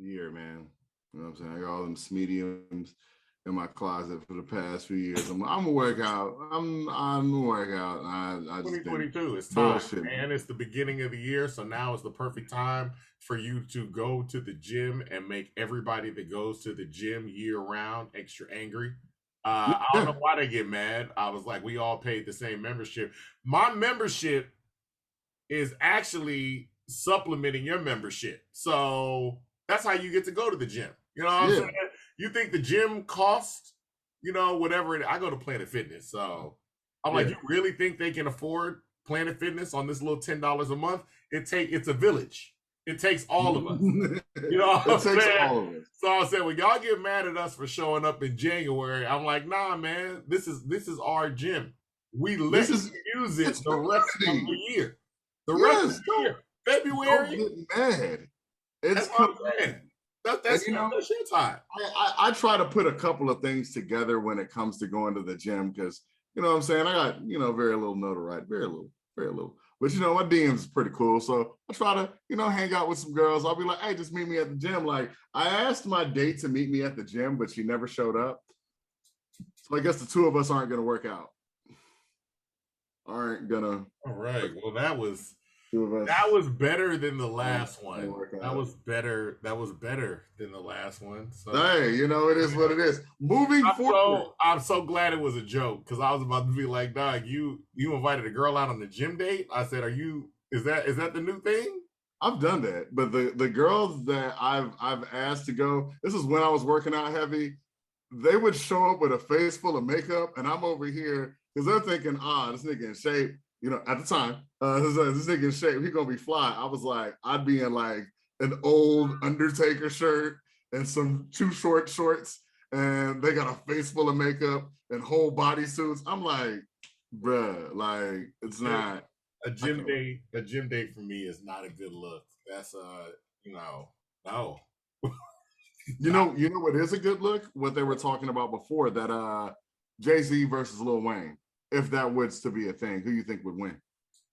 year, man. You know what I'm saying? I got all them mediums in my closet for the past few years. I'm a workout. I'm a workout. I just been 2022. It's time, bullshit. and it's the beginning of the year, so now is the perfect time for you to go to the gym and make everybody that goes to the gym year round extra angry. I don't know Yeah. why they get mad. I was like, we all paid the same membership. My membership is actually supplementing your membership. So that's how you get to go to the gym. You know what I'm Yeah. saying? You think the gym costs, whatever I go to Planet Fitness. So I'm like, Yeah. you really think they can afford Planet Fitness on this little $10 a month? It's a village. It takes all of us. You know what It I'm takes saying? all of us. So I said, when y'all get mad at us for showing up in January, I'm like, nah, man, this is our gym. We let you use it It's the rest of community. the year. The rest of Yes, the year. don't February. get mad. It's That's what I'm saying. community. And That's your time. I try to put a couple of things together when it comes to going to the gym because you know what I'm saying. I got very little notoriety, very little. But my DMs is pretty cool, so I try to hang out with some girls. I'll be like, hey, just meet me at the gym. Like I asked my date to meet me at the gym, but she never showed up. So I guess the two of us aren't gonna work out. Aren't gonna. All right. Well, that was Two of us. better than the last one. That was better than the last one. So hey, it is what it is. Moving forward. I'm so glad it was a joke because I was about to be like, dog, you invited a girl out on a gym date. I said, is that the new thing? I've done that, but the girls that I've asked to go, this is when I was working out heavy. They would show up with a face full of makeup, and I'm over here because they're thinking, this nigga in shape. At the time, this nigga in shape, he gonna be fly. I was like, I'd be in like an old Undertaker shirt and some too short shorts, and they got a face full of makeup and whole body suits. I'm like, bruh, like it's not a gym date. A gym date for me is not a good look. That's no. You know what is a good look? What they were talking about before that Jay-Z versus Lil Wayne. If that was to be a thing, who you think would win?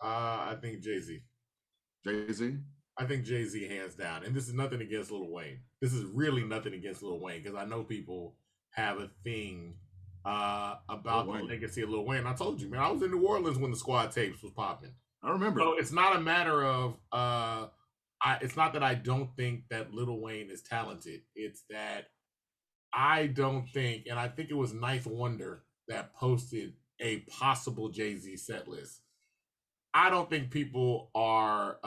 I think Jay-Z. Jay-Z? I think Jay-Z hands down. And this is nothing against Lil Wayne. This is really nothing against Lil Wayne because I know people have a thing about the legacy of Lil Wayne. I told you, man, I was in New Orleans when the Squad tapes was popping. I remember. So it's not a matter of it's not that I don't think that Lil Wayne is talented. It's that I don't think, and I think it was Ninth Wonder that posted a possible Jay-Z set list. I don't think people are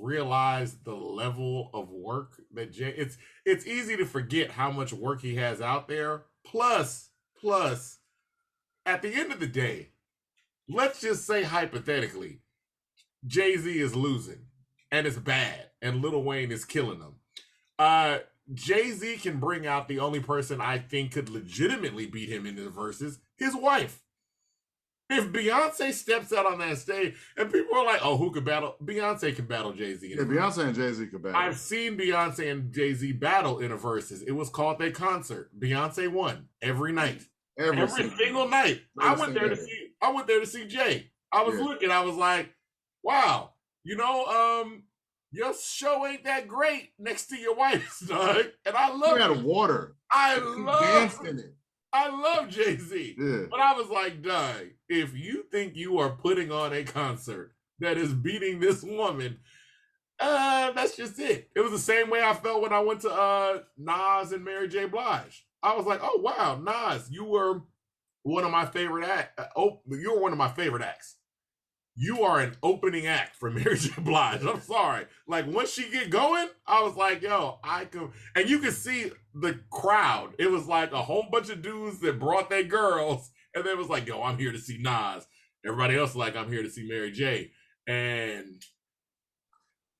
realize the level of work that it's easy to forget how much work he has out there. Plus, at the end of the day, let's just say hypothetically, Jay-Z is losing and it's bad, and Lil Wayne is killing him. Jay-Z can bring out the only person I think could legitimately beat him in the verses, his wife. If Beyonce steps out on that stage and people are like, oh, who could battle? Beyonce can battle Jay-Z. Yeah, Beyonce and Jay-Z could battle. I've seen Beyonce and Jay-Z battle in a verses. It was called a concert. Beyonce won every night. Every single night. I went there to see Jay. I was looking, I was like, wow, your show ain't that great next to your wife's, dog. And I love it. Water. I love Jay-Z. Yeah. But I was like, dog, if you think you are putting on a concert that is beating this woman, that's just it. It was the same way I felt when I went to Nas and Mary J. Blige. I was like, oh, wow, Nas, you were one of my favorite acts. You were one of my favorite acts. You are an opening act for Mary J. Blige. I'm sorry. Like, once she get going, I was like, yo, I can. And you can see the crowd. It was like a whole bunch of dudes that brought their girls. And they was like, yo, I'm here to see Nas. Everybody else like, I'm here to see Mary J. And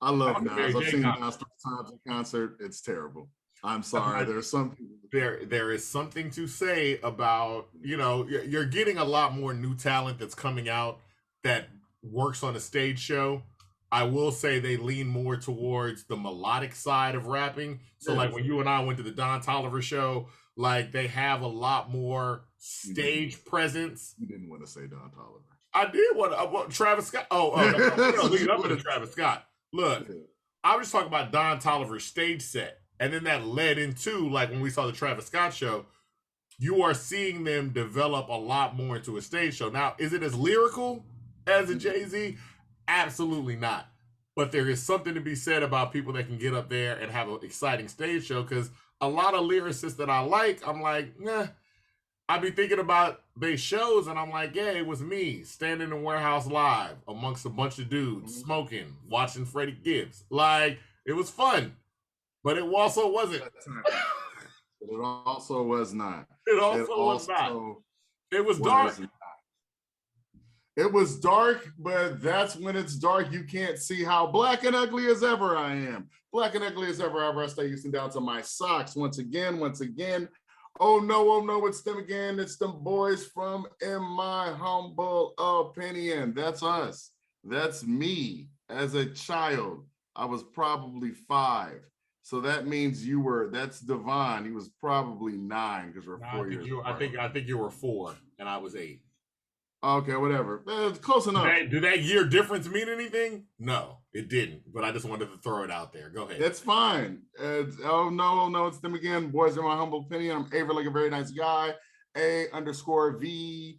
I love Nas. I've seen Nas 3 times in concert. It's terrible. I'm sorry. There's some there is something to say about, you're getting a lot more new talent that's coming out that works on a stage show. I will say they lean more towards the melodic side of rapping. So like when you and I went to the Don Toliver show, like they have a lot more stage presence. You didn't want to say Don Toliver. I did want Travis Scott. Lead up to Travis Scott. Look, I was just talking about Don Tolliver's stage set. And then that led into, like, when we saw the Travis Scott show, you are seeing them develop a lot more into a stage show. Now, is it as lyrical as a Jay-Z? Absolutely not. But there is something to be said about people that can get up there and have an exciting stage show, because a lot of lyricists that I like, I'm like, nah. I be thinking about they shows and I'm like, yeah, it was me standing in Warehouse Live amongst a bunch of dudes smoking, watching Freddie Gibbs. Like, it was fun, but it also wasn't. It also was not. It also was not. It was dark. It was dark, but that's when it's dark. You can't see how black and ugly as ever I am. Black and ugly as ever I stay Houston down to my socks. Once again. Oh no, it's them again. It's them boys from In My Humble Opinion. That's us. That's me. As a child, I was probably 5. So that means that's Devon. He was probably 9 because we're 4 years apart. I think you were 4 and I was 8. Okay, whatever. It's close enough. Did that year difference mean anything? No, it didn't. But I just wanted to throw it out there. Go ahead. That's fine. Oh no, it's them again. Boys, In My Humble Opinion. I'm Avery, like a very nice guy. A_VERIII.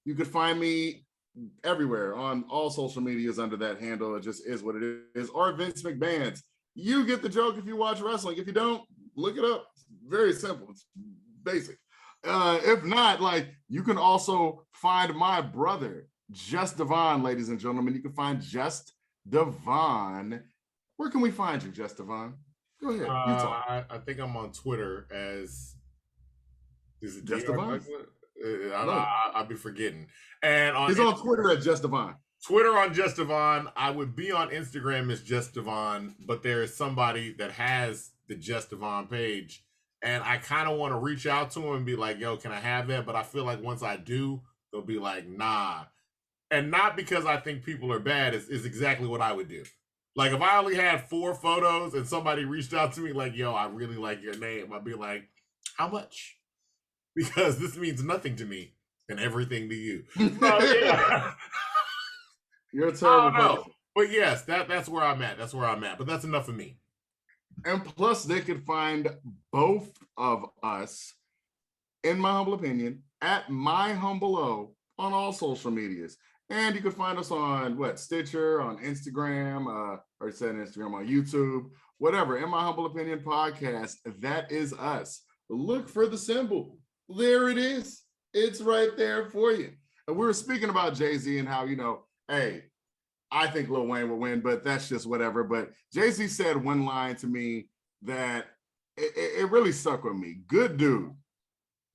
You could find me everywhere on all social medias under that handle. It just is what it is. Or Vince McMahon's. You get the joke if you watch wrestling. If you don't, look it up. It's very simple. It's basic. If not, like, you can also find my brother, Just Devon, ladies and gentlemen. You can find Just Devon. Where can we find you, Just Devon? Go ahead. You talk. I think I'm on Twitter as is it Just Devon? I'll be forgetting. And he's on Twitter at Just Devon. Twitter on Just Devon. I would be on Instagram as Just Devon, but there is somebody that has the Just Devon page. And I kind of want to reach out to him and be like, yo, can I have that? But I feel like once I do, they'll be like, nah. And not because I think people are bad, is exactly what I would do. Like, if I only had 4 photos and somebody reached out to me like, yo, I really like your name, I'd be like, how much? Because this means nothing to me and everything to you. So, yeah. You're a terrible person. But yes, that's where I'm at. But that's enough of me. And plus, they could find both of us, In My Humble Opinion, at My Humble O on all social medias. And you can find us on Stitcher, on Instagram, or said Instagram, on YouTube, whatever. In My Humble Opinion podcast. That is us. Look for the symbol. There it is. It's right there for you. And we were speaking about Jay-Z and how, hey, I think Lil Wayne will win, but that's just whatever. But Jay-Z said one line to me that it really stuck with me. Good dude.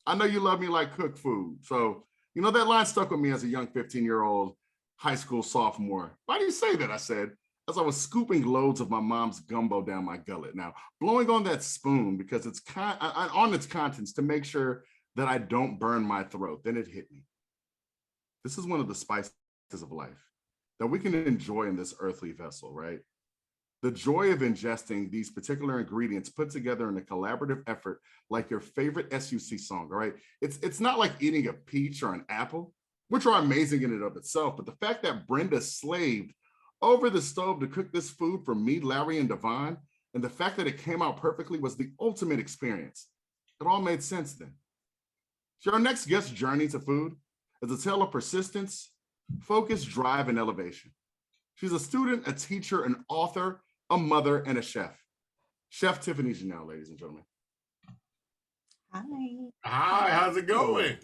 I know you love me like cooked food. So, that line stuck with me as a young 15-year-old high school sophomore. Why do you say that? I said, as I was scooping loads of my mom's gumbo down my gullet. Now, blowing on that spoon because it's on its contents to make sure that I don't burn my throat. Then it hit me. This is one of the spices of life that we can enjoy in this earthly vessel, right? The joy of ingesting these particular ingredients put together in a collaborative effort, like your favorite SUC song, all right? It's not like eating a peach or an apple, which are amazing in and of itself, but the fact that Brenda slaved over the stove to cook this food for me, Larry, and Devon, and the fact that it came out perfectly was the ultimate experience. It all made sense then. So our next guest's journey to food is a tale of persistence, focus, drive, and elevation. She's a student, a teacher, an author, a mother, and a chef. Chef Tiffani Janelle, ladies and gentlemen. Hi. Hi, how's it going?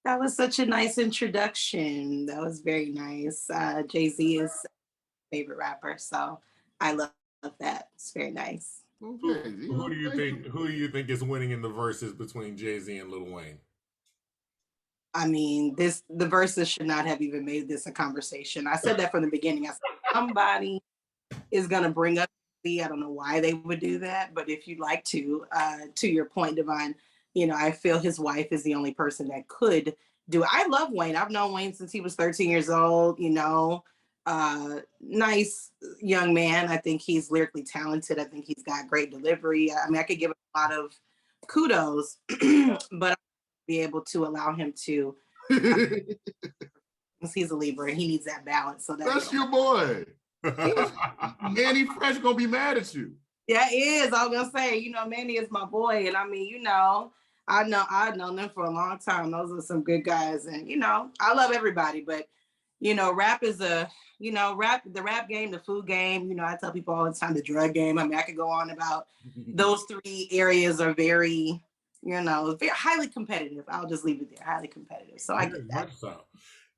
That was such a nice introduction. That was very nice. Jay-Z is my favorite rapper, so I love that. It's very nice. Okay. Who do you think is winning in the verses between Jay-Z and Lil Wayne? I mean, the verses should not have even made this a conversation. I said that from the beginning. I said somebody is gonna bring up I don't know why they would do that, but if you'd like to your point, Devon, I feel his wife is the only person that could do it. I love Wayne. I've known Wayne since he was 13 years old, nice young man. I think he's lyrically talented. I think he's got great delivery. I mean, I could give him a lot of kudos, but I'll be able to allow him to He's a Libra and he needs that balance. So that's your boy. Manny Fresh gonna be mad at you. Yeah, it is. I was gonna say, you know, Manny is my boy, and I mean, you know, I've known them for a long time. Those are some good guys, and you know, I love everybody, but you know, rap is the rap game, the food game. You know, I tell people all the time, the drug game. I mean, I could go on about those three areas are very, you know, very highly competitive. I'll just leave it there, highly competitive. So I get that. Much so.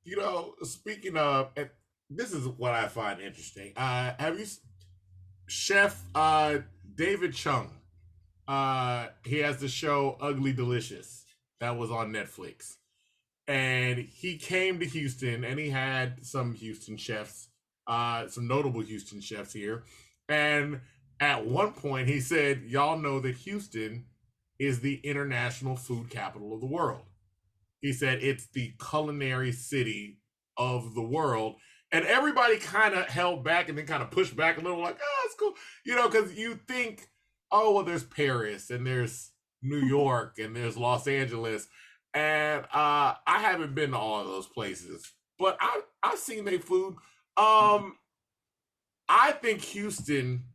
You know, speaking of, and this is what I find interesting. Have you, Chef David Chung? He has the show Ugly Delicious that was on Netflix, and he came to Houston, and he had some Houston chefs, some notable Houston chefs here, and at one point he said, "Y'all know that Houston is the international food capital of the world." He said it's the culinary city of the world. And everybody kind of held back and then kind of pushed back a little, like, oh, it's cool. You know, because you think, oh, well, there's Paris and there's New York and there's Los Angeles. And I haven't been to all of those places, but I've seen their food. I think Houston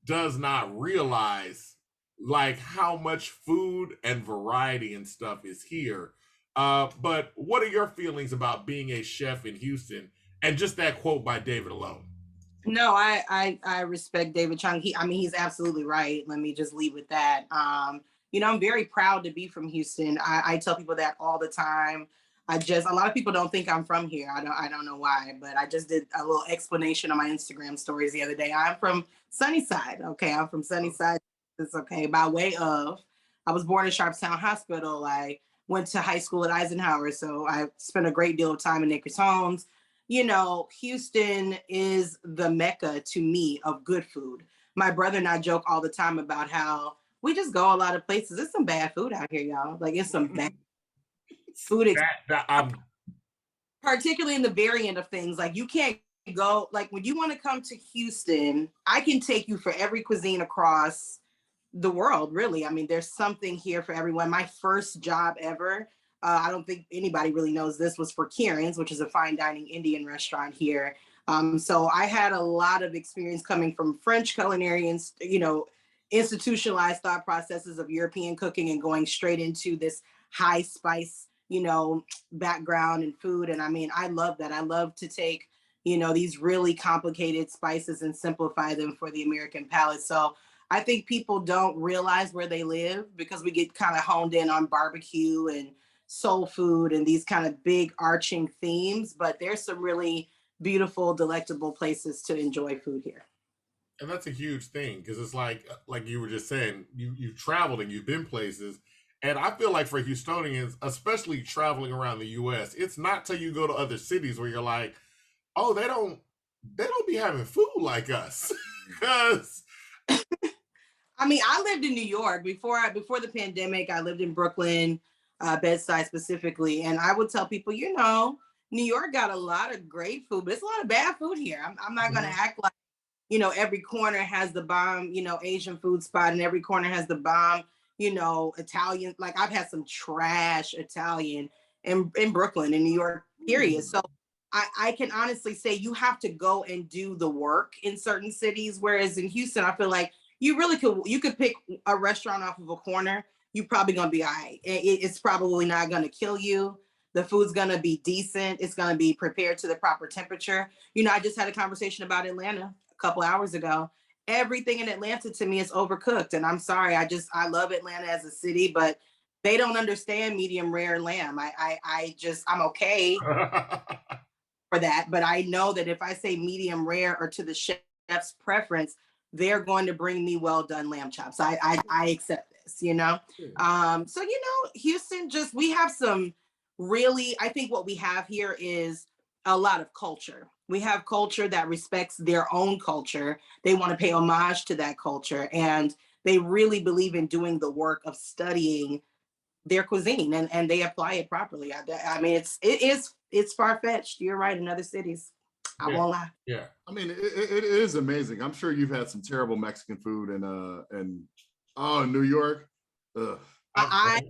does not realize like how much food and variety and stuff is here. But what are your feelings about being a chef in Houston and just that quote by David alone? No, I respect David Chung. He's absolutely right. Let me just leave with that. You know, I'm very proud to be from Houston. I tell people that all the time. A lot of people don't think I'm from here. I don't know why, but I just did a little explanation on my Instagram stories the other day. I'm from Sunnyside. Okay, I'm from Sunnyside. It's okay. By way of, I was born in Sharpstown Hospital. I went to high school at Eisenhower, so I spent a great deal of time in Acres Homes. You know, Houston is the mecca to me of good food. My brother and I joke all the time about how we just go a lot of places. There's some bad food out here, y'all. Like it's some bad food, particularly in the variant of things. Like you can't go, like when you want to come to Houston, I can take you for every cuisine across the world, really. I mean, there's something here for everyone. My first job ever, I don't think anybody really knows this, was for Kieran's, which is a fine dining Indian restaurant here. So I had a lot of experience coming from French culinary and, you know, institutionalized thought processes of European cooking and going straight into this high spice, you know, background and food. And I mean, I love that. I love to take, you know, these really complicated spices and simplify them for the American palate. So I think people don't realize where they live because we get kind of honed in on barbecue and soul food and these kind of big arching themes, but there's some really beautiful, delectable places to enjoy food here. And that's a huge thing because it's like you were just saying, you've traveled and you've been places. And I feel like for Houstonians, especially traveling around the US, it's not till you go to other cities where you're like, oh, they don't be having food like us. Because I mean, I lived in New York before the pandemic. I lived in Brooklyn, Bed-Stuy specifically, and I would tell people, you know, New York got a lot of great food, but it's a lot of bad food here. I'm not going to act like, you know, every corner has the bomb, you know, Asian food spot, and every corner has the bomb, you know, Italian. Like I've had some trash Italian in Brooklyn, in New York, period. So I can honestly say you have to go and do the work in certain cities, whereas in Houston, I feel like you could pick a restaurant off of a corner. You're probably gonna be all right. It's probably not gonna kill you. The food's gonna be decent. It's gonna be prepared to the proper temperature. You know, I just had a conversation about Atlanta a couple hours ago. Everything in Atlanta to me is overcooked, and I'm sorry. I love Atlanta as a city, but they don't understand medium rare lamb. I'm okay for that, but I know that if I say medium rare or to the chef's preference, they're going to bring me well done lamb chops. I accept this, you know? So, you know, Houston, we have some really, I think what we have here is a lot of culture. We have culture that respects their own culture. They want to pay homage to that culture. And they really believe in doing the work of studying their cuisine and they apply it properly. I mean, it's far-fetched. You're right, in other cities. I won't lie. Yeah. I mean, it is amazing. I'm sure you've had some terrible Mexican food in New York. Ugh. I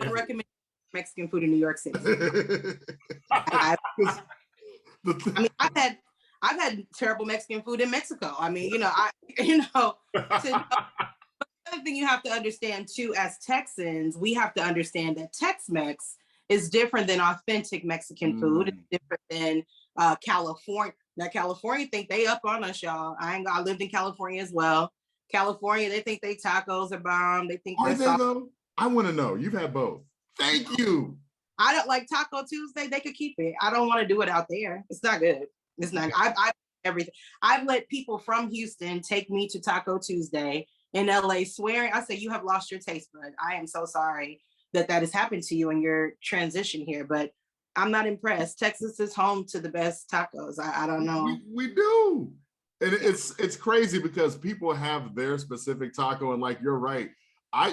recommend Mexican food in New York City. I mean, I've had terrible Mexican food in Mexico. I mean, the other thing you have to understand too, as Texans, we have to understand that Tex-Mex is different than authentic Mexican food. It's different than California. Now, California think they up on us, y'all. I lived in California as well. California, they think they tacos are bomb. They think are they though? I want to know. You've had both. Thank you. I don't like Taco Tuesday. They could keep it. I don't want to do it out there. It's not good. It's not. I've everything. I've let people from Houston take me to Taco Tuesday in LA, swearing. I say, you have lost your taste bud. I am so sorry that has happened to you in your transition here, but I'm not impressed. Texas is home to the best tacos. I don't know. We do. And it's crazy because people have their specific taco, and like you're right. I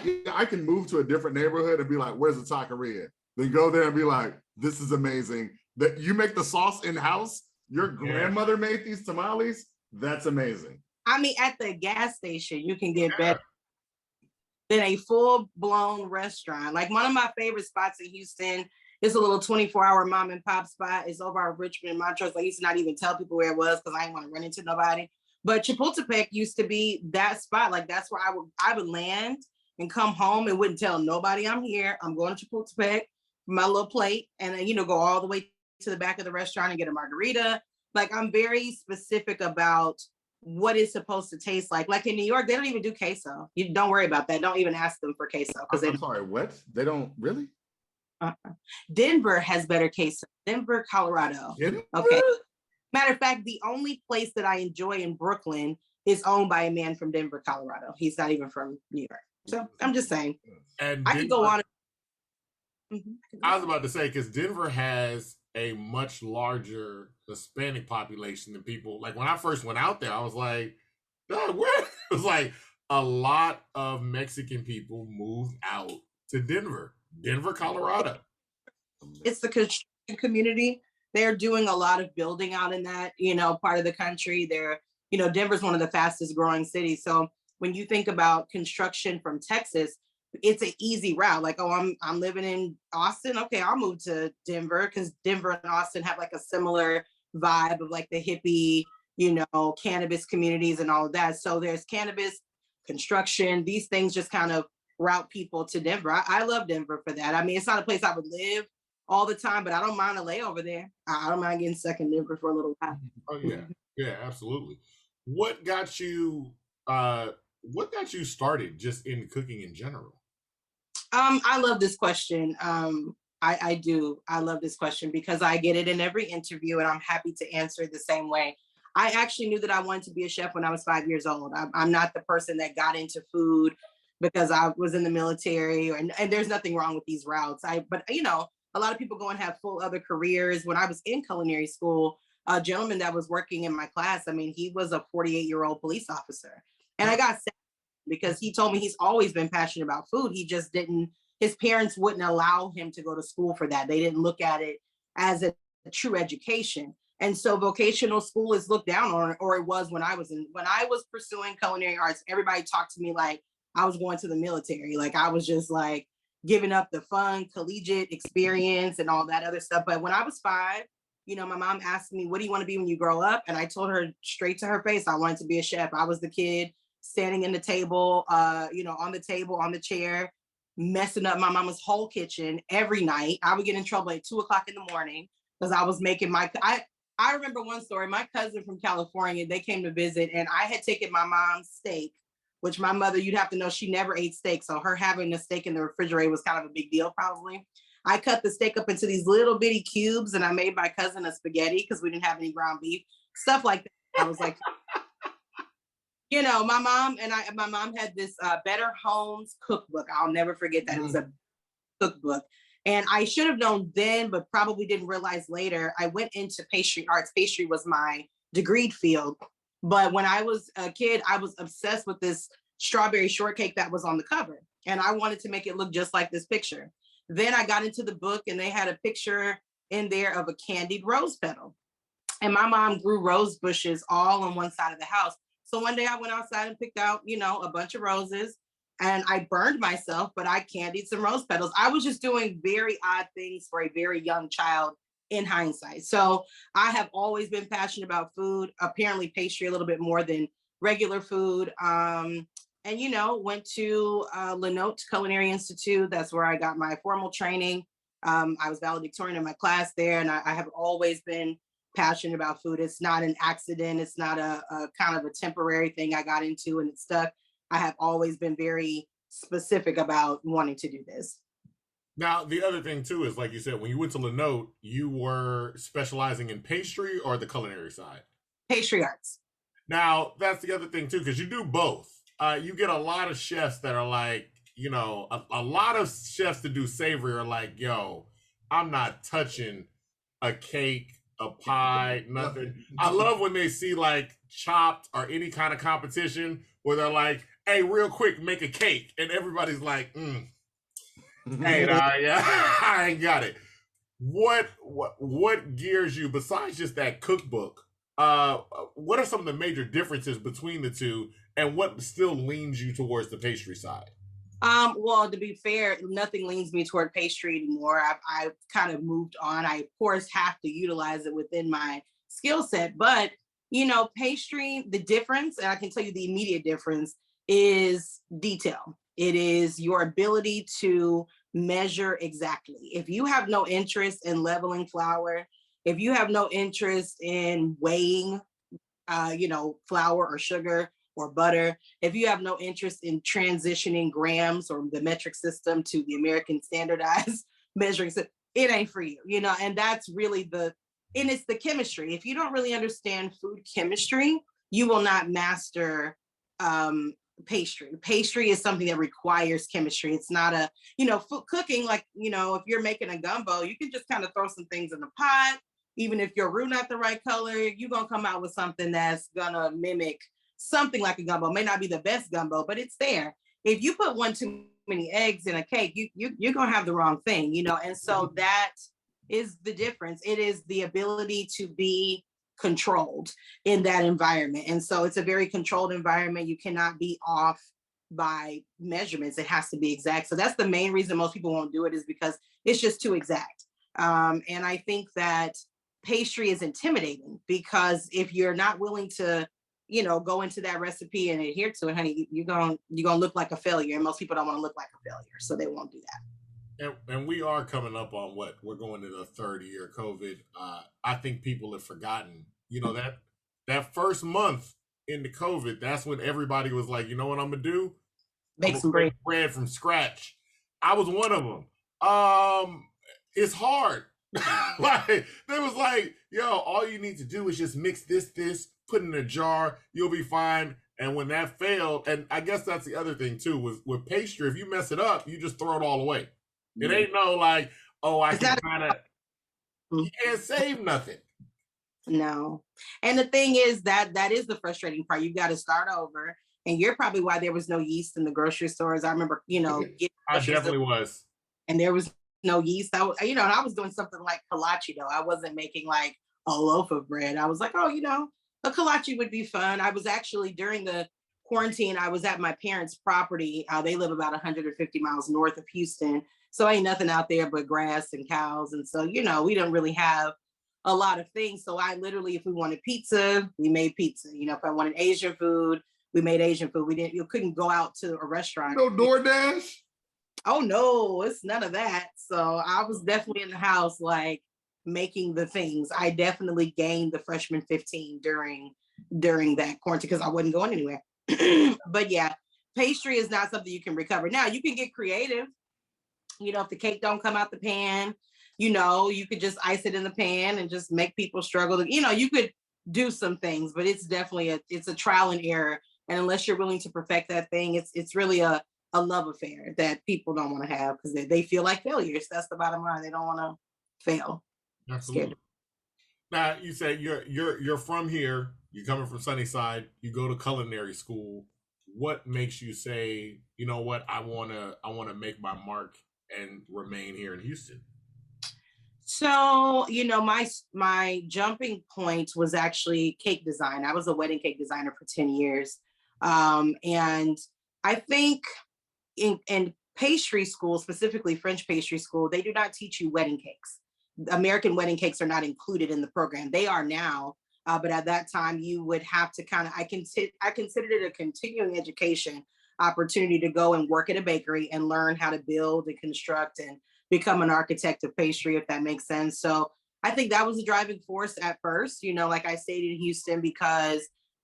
can move to a different neighborhood and be like, where's the taqueria? Then go there and be like, this is amazing. That you make the sauce in-house. Your grandmother made these tamales. That's amazing. I mean, at the gas station, you can get better than a full-blown restaurant. Like one of my favorite spots in Houston is a little 24-hour mom and pop spot. It's over at Richmond and Montrose. I used to not even tell people where it was because I didn't want to run into nobody. But Chapultepec used to be that spot. Like that's where I would land and come home and wouldn't tell nobody I'm here. I'm going to Chapultepec, my little plate, and then, go all the way to the back of the restaurant and get a margarita. Like I'm very specific about what it's supposed to taste like. Like in New York, they don't even do queso. You don't worry about that. Don't even ask them for queso. I'm sorry, what? They don't really? Denver has better queso. Denver, Colorado. Denver? Okay. Matter of fact, the only place that I enjoy in Brooklyn is owned by a man from Denver, Colorado. He's not even from New York. So I'm just saying. And I could go on. I was about to say, because Denver has a much larger Hispanic population than people. Like when I first went out there, I was like, where? It was like a lot of Mexican people moved out to Denver, Colorado. It's the construction community. They're doing a lot of building out in that, part of the country. Denver's one of the fastest growing cities. So when you think about construction from Texas, it's an easy route. Like, oh, I'm living in Austin. Okay, I'll move to Denver because Denver and Austin have like a similar vibe of like the hippie, cannabis communities and all of that. So there's cannabis, construction, these things just kind of route people to Denver. I love Denver for that. I mean, it's not a place I would live all the time, but I don't mind a layover there. I don't mind getting stuck in Denver for a little while. Oh yeah, yeah, absolutely. What got you started just in cooking in general? I love this question. I do. I love this question because I get it in every interview and I'm happy to answer it the same way. I actually knew that I wanted to be a chef when I was 5 years old. I'm not the person that got into food because I was in the military and there's nothing wrong with these routes. But a lot of people go and have full other careers. When I was in culinary school, a gentleman that was working in my class, I mean, he was a 48-year-old police officer. And I got sad because he told me he's always been passionate about food. He just his parents wouldn't allow him to go to school for that. They didn't look at it as a true education. And so vocational school is looked down on, or it was when I was pursuing culinary arts, everybody talked to me like I was going to the military. Like I was just like giving up the fun collegiate experience and all that other stuff. But when I was 5, my mom asked me, what do you want to be when you grow up? And I told her straight to her face, I wanted to be a chef. I was the kid standing in the table, on the chair, messing up my mama's whole kitchen every night. I would get in trouble at 2:00 in the morning because I was making I remember one story, my cousin from California, they came to visit and I had taken my mom's steak, which my mother, you'd have to know, she never ate steak. So her having a steak in the refrigerator was kind of a big deal probably. I cut the steak up into these little bitty cubes and I made my cousin a spaghetti because we didn't have any ground beef, stuff like that. I was like, my mom had this Better Homes cookbook. I'll never forget that. It was a cookbook. And I should have known then, but probably didn't realize later. I went into pastry arts. Pastry was my degreed field. But when I was a kid, I was obsessed with this strawberry shortcake that was on the cover. And I wanted to make it look just like this picture. Then I got into the book and they had a picture in there of a candied rose petal. And my mom grew rose bushes all on one side of the house. So one day I went outside and picked out, a bunch of roses and I burned myself, but I candied some rose petals. I was just doing very odd things for a very young child in hindsight. So I have always been passionate about food, apparently pastry a little bit more than regular food. And, you know, went to Lenote Culinary Institute. That's where I got my formal training. I was valedictorian in my class there, and I have always been passionate about food. It's not an accident. It's not a kind of a temporary thing I got into and it stuck. I have always been very specific about wanting to do this. Now, the other thing too is, like you said, when you went to Lenote, you were specializing in pastry or the culinary side? Pastry arts. Now, that's the other thing too, because you do both. You get a lot of chefs that are like, you know, a lot of chefs that do savory are like, yo, I'm not touching a cake, a pie, nothing. I love when they see like Chopped or any kind of competition where they're like, hey, real quick, make a cake. And everybody's like, hey, yeah, I ain't got it. What gears you, besides just that cookbook, what are some of the major differences between the two, and what still leans you towards the pastry side? Well, to be fair, nothing leans me toward pastry anymore. I've kind of moved on. I, of course, have to utilize it within my skill set, but you know, pastry, the difference, and I can tell you the immediate difference is detail. It is your ability to measure exactly. If you have no interest in leveling flour, if you have no interest in weighing, you know, flour or sugar or butter, if you have no interest in transitioning grams or the metric system to the American standardized measuring system, it ain't for you, you know, and that's really and it's the chemistry. If you don't really understand food chemistry, you will not master pastry. Pastry is something that requires chemistry. It's not a, you know, food cooking, like, you know, if you're making a gumbo, you can just kind of throw some things in the pot. Even if your roux not the right color, you're going to come out with something that's going to mimic something like a gumbo. It may not be the best gumbo, but it's there. If you put one too many eggs in a cake, you're going to have the wrong thing, you know? And so that is the difference. It is the ability to be controlled in that environment. And so it's a very controlled environment. You cannot be off by measurements. It has to be exact. So that's the main reason most people won't do it, is because it's just too exact. And I think that pastry is intimidating, because if you're not willing to, you know, go into that recipe and adhere to it, honey, you're gonna look like a failure. And most people don't want to look like a failure, so they won't do that. And we are coming up on what we're going to the third year of COVID. I think people have forgotten, you know, that first month into COVID, that's when everybody was like, you know what I'm gonna do? Make some bread from scratch. I was one of them. It's hard. Like, they was like, yo, all you need to do is just mix this, put in a jar, you'll be fine. And when that failed, and I guess that's the other thing too, with pastry, if you mess it up, you just throw it all away. It ain't no like, oh, I can kind of, you can't save nothing. No. And the thing is that is the frustrating part. You got to start over. And you're probably why there was no yeast in the grocery stores. I remember, you know, I definitely was. And there was no yeast. You know, and I was doing something like kolache though. I wasn't making like a loaf of bread. I was like, oh, you know, a kolache would be fun. I was actually, during the quarantine, I was at my parents' property. They live about 150 miles north of Houston. So ain't nothing out there but grass and cows. And so, you know, we don't really have a lot of things. So I literally, if we wanted pizza, we made pizza. You know, if I wanted Asian food, we made Asian food. You couldn't go out to a restaurant. No DoorDash? Oh no, it's none of that. So I was definitely in the house, like, making the things. I definitely gained the freshman 15 during that quarantine, because I wasn't going anywhere. But yeah, pastry is not something you can recover. Now you can get creative. You know, if the cake don't come out the pan, you know, you could just ice it in the pan and just make people struggle. You know, you could do some things, but it's definitely it's a trial and error. And unless you're willing to perfect that thing, it's really a love affair that people don't want to have, because they feel like failures. That's the bottom line. They don't want to fail. Absolutely. Now, you say you're from here. You're coming from Sunnyside. You go to culinary school. What makes you say, you know what, I wanna make my mark and remain here in Houston? So, you know, my jumping point was actually cake design. I was a wedding cake designer for 10 years. And I think in pastry school, specifically French pastry school, they do not teach you wedding cakes. American wedding cakes are not included in the program. They are now, but at that time you would have to I considered it a continuing education opportunity to go and work at a bakery and learn how to build and construct and become an architect of pastry, if that makes sense. So I think that was the driving force at first, like I stayed in Houston because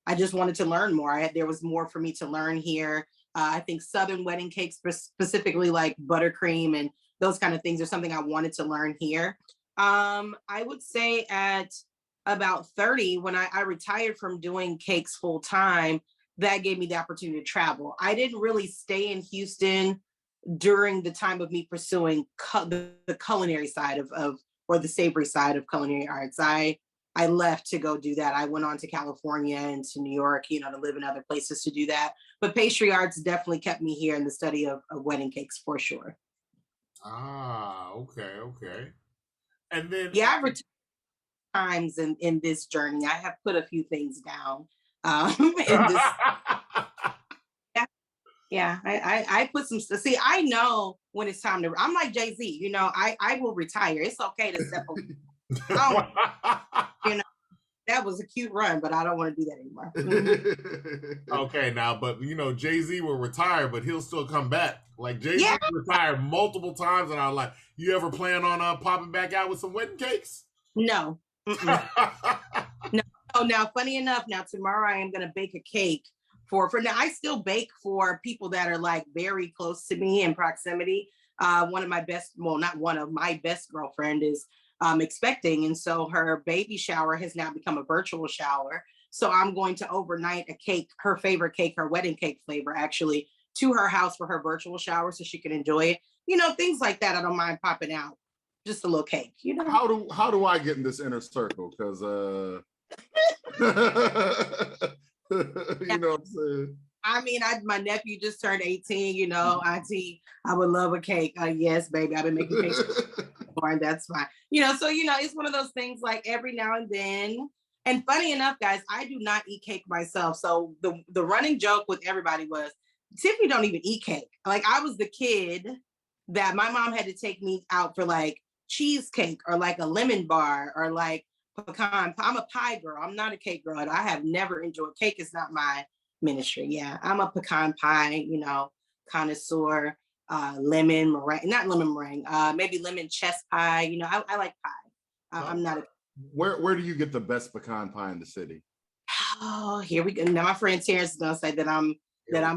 I just wanted to learn more. There was more for me to learn here. I think Southern wedding cakes, specifically like buttercream and those kind of things, are something I wanted to learn here. I would say at about 30, when I retired from doing cakes full time, that gave me the opportunity to travel. I didn't really stay in Houston during the time of me pursuing the culinary side of or the savory side of culinary arts. I left to go do that. I went on to California and to New York, to live in other places to do that. But pastry arts definitely kept me here in the study of wedding cakes for sure. Ah, okay. And then I've returned times in this journey. I have put a few things down in this. Yeah, I put some stuff. See, I know when it's time to. I'm like Jay-Z, I will retire. It's okay to step away. That was a cute run, but I don't want to do that anymore. Okay, now, but Jay-Z will retire, but he'll still come back. Like Jay-Z retired multiple times, and I'm like, you ever plan on popping back out with some wedding cakes? No. No. Now, funny enough, tomorrow I am going to bake a cake for now. I still bake for people that are like very close to me in proximity. One of my best, well, not one of my best girlfriend is expecting. And so her baby shower has now become a virtual shower. So I'm going to overnight a cake, her favorite cake, her wedding cake flavor, actually, to her house for her virtual shower so she can enjoy it. Things like that. I don't mind popping out. Just a little cake, How do I get in this inner circle? Because you know what I'm saying? I mean, my nephew just turned 18, auntie, I would love a cake. Yes, baby, I've been making cakes and that's fine. So, it's one of those things like every now and then. And funny enough, guys, I do not eat cake myself. So the running joke with everybody was, Tiffany don't even eat cake. Like I was the kid that my mom had to take me out for like cheesecake or like a lemon bar or like pecan. I'm a pie girl. I'm not a cake girl. And I have never enjoyed cake. Is not my ministry. Yeah, I'm a pecan pie, connoisseur. Lemon meringue, not lemon meringue. Maybe lemon chess pie. I like pie. I'm not a. Where do you get the best pecan pie in the city? Oh, here we go. Now my friend Terrence is gonna say that I'm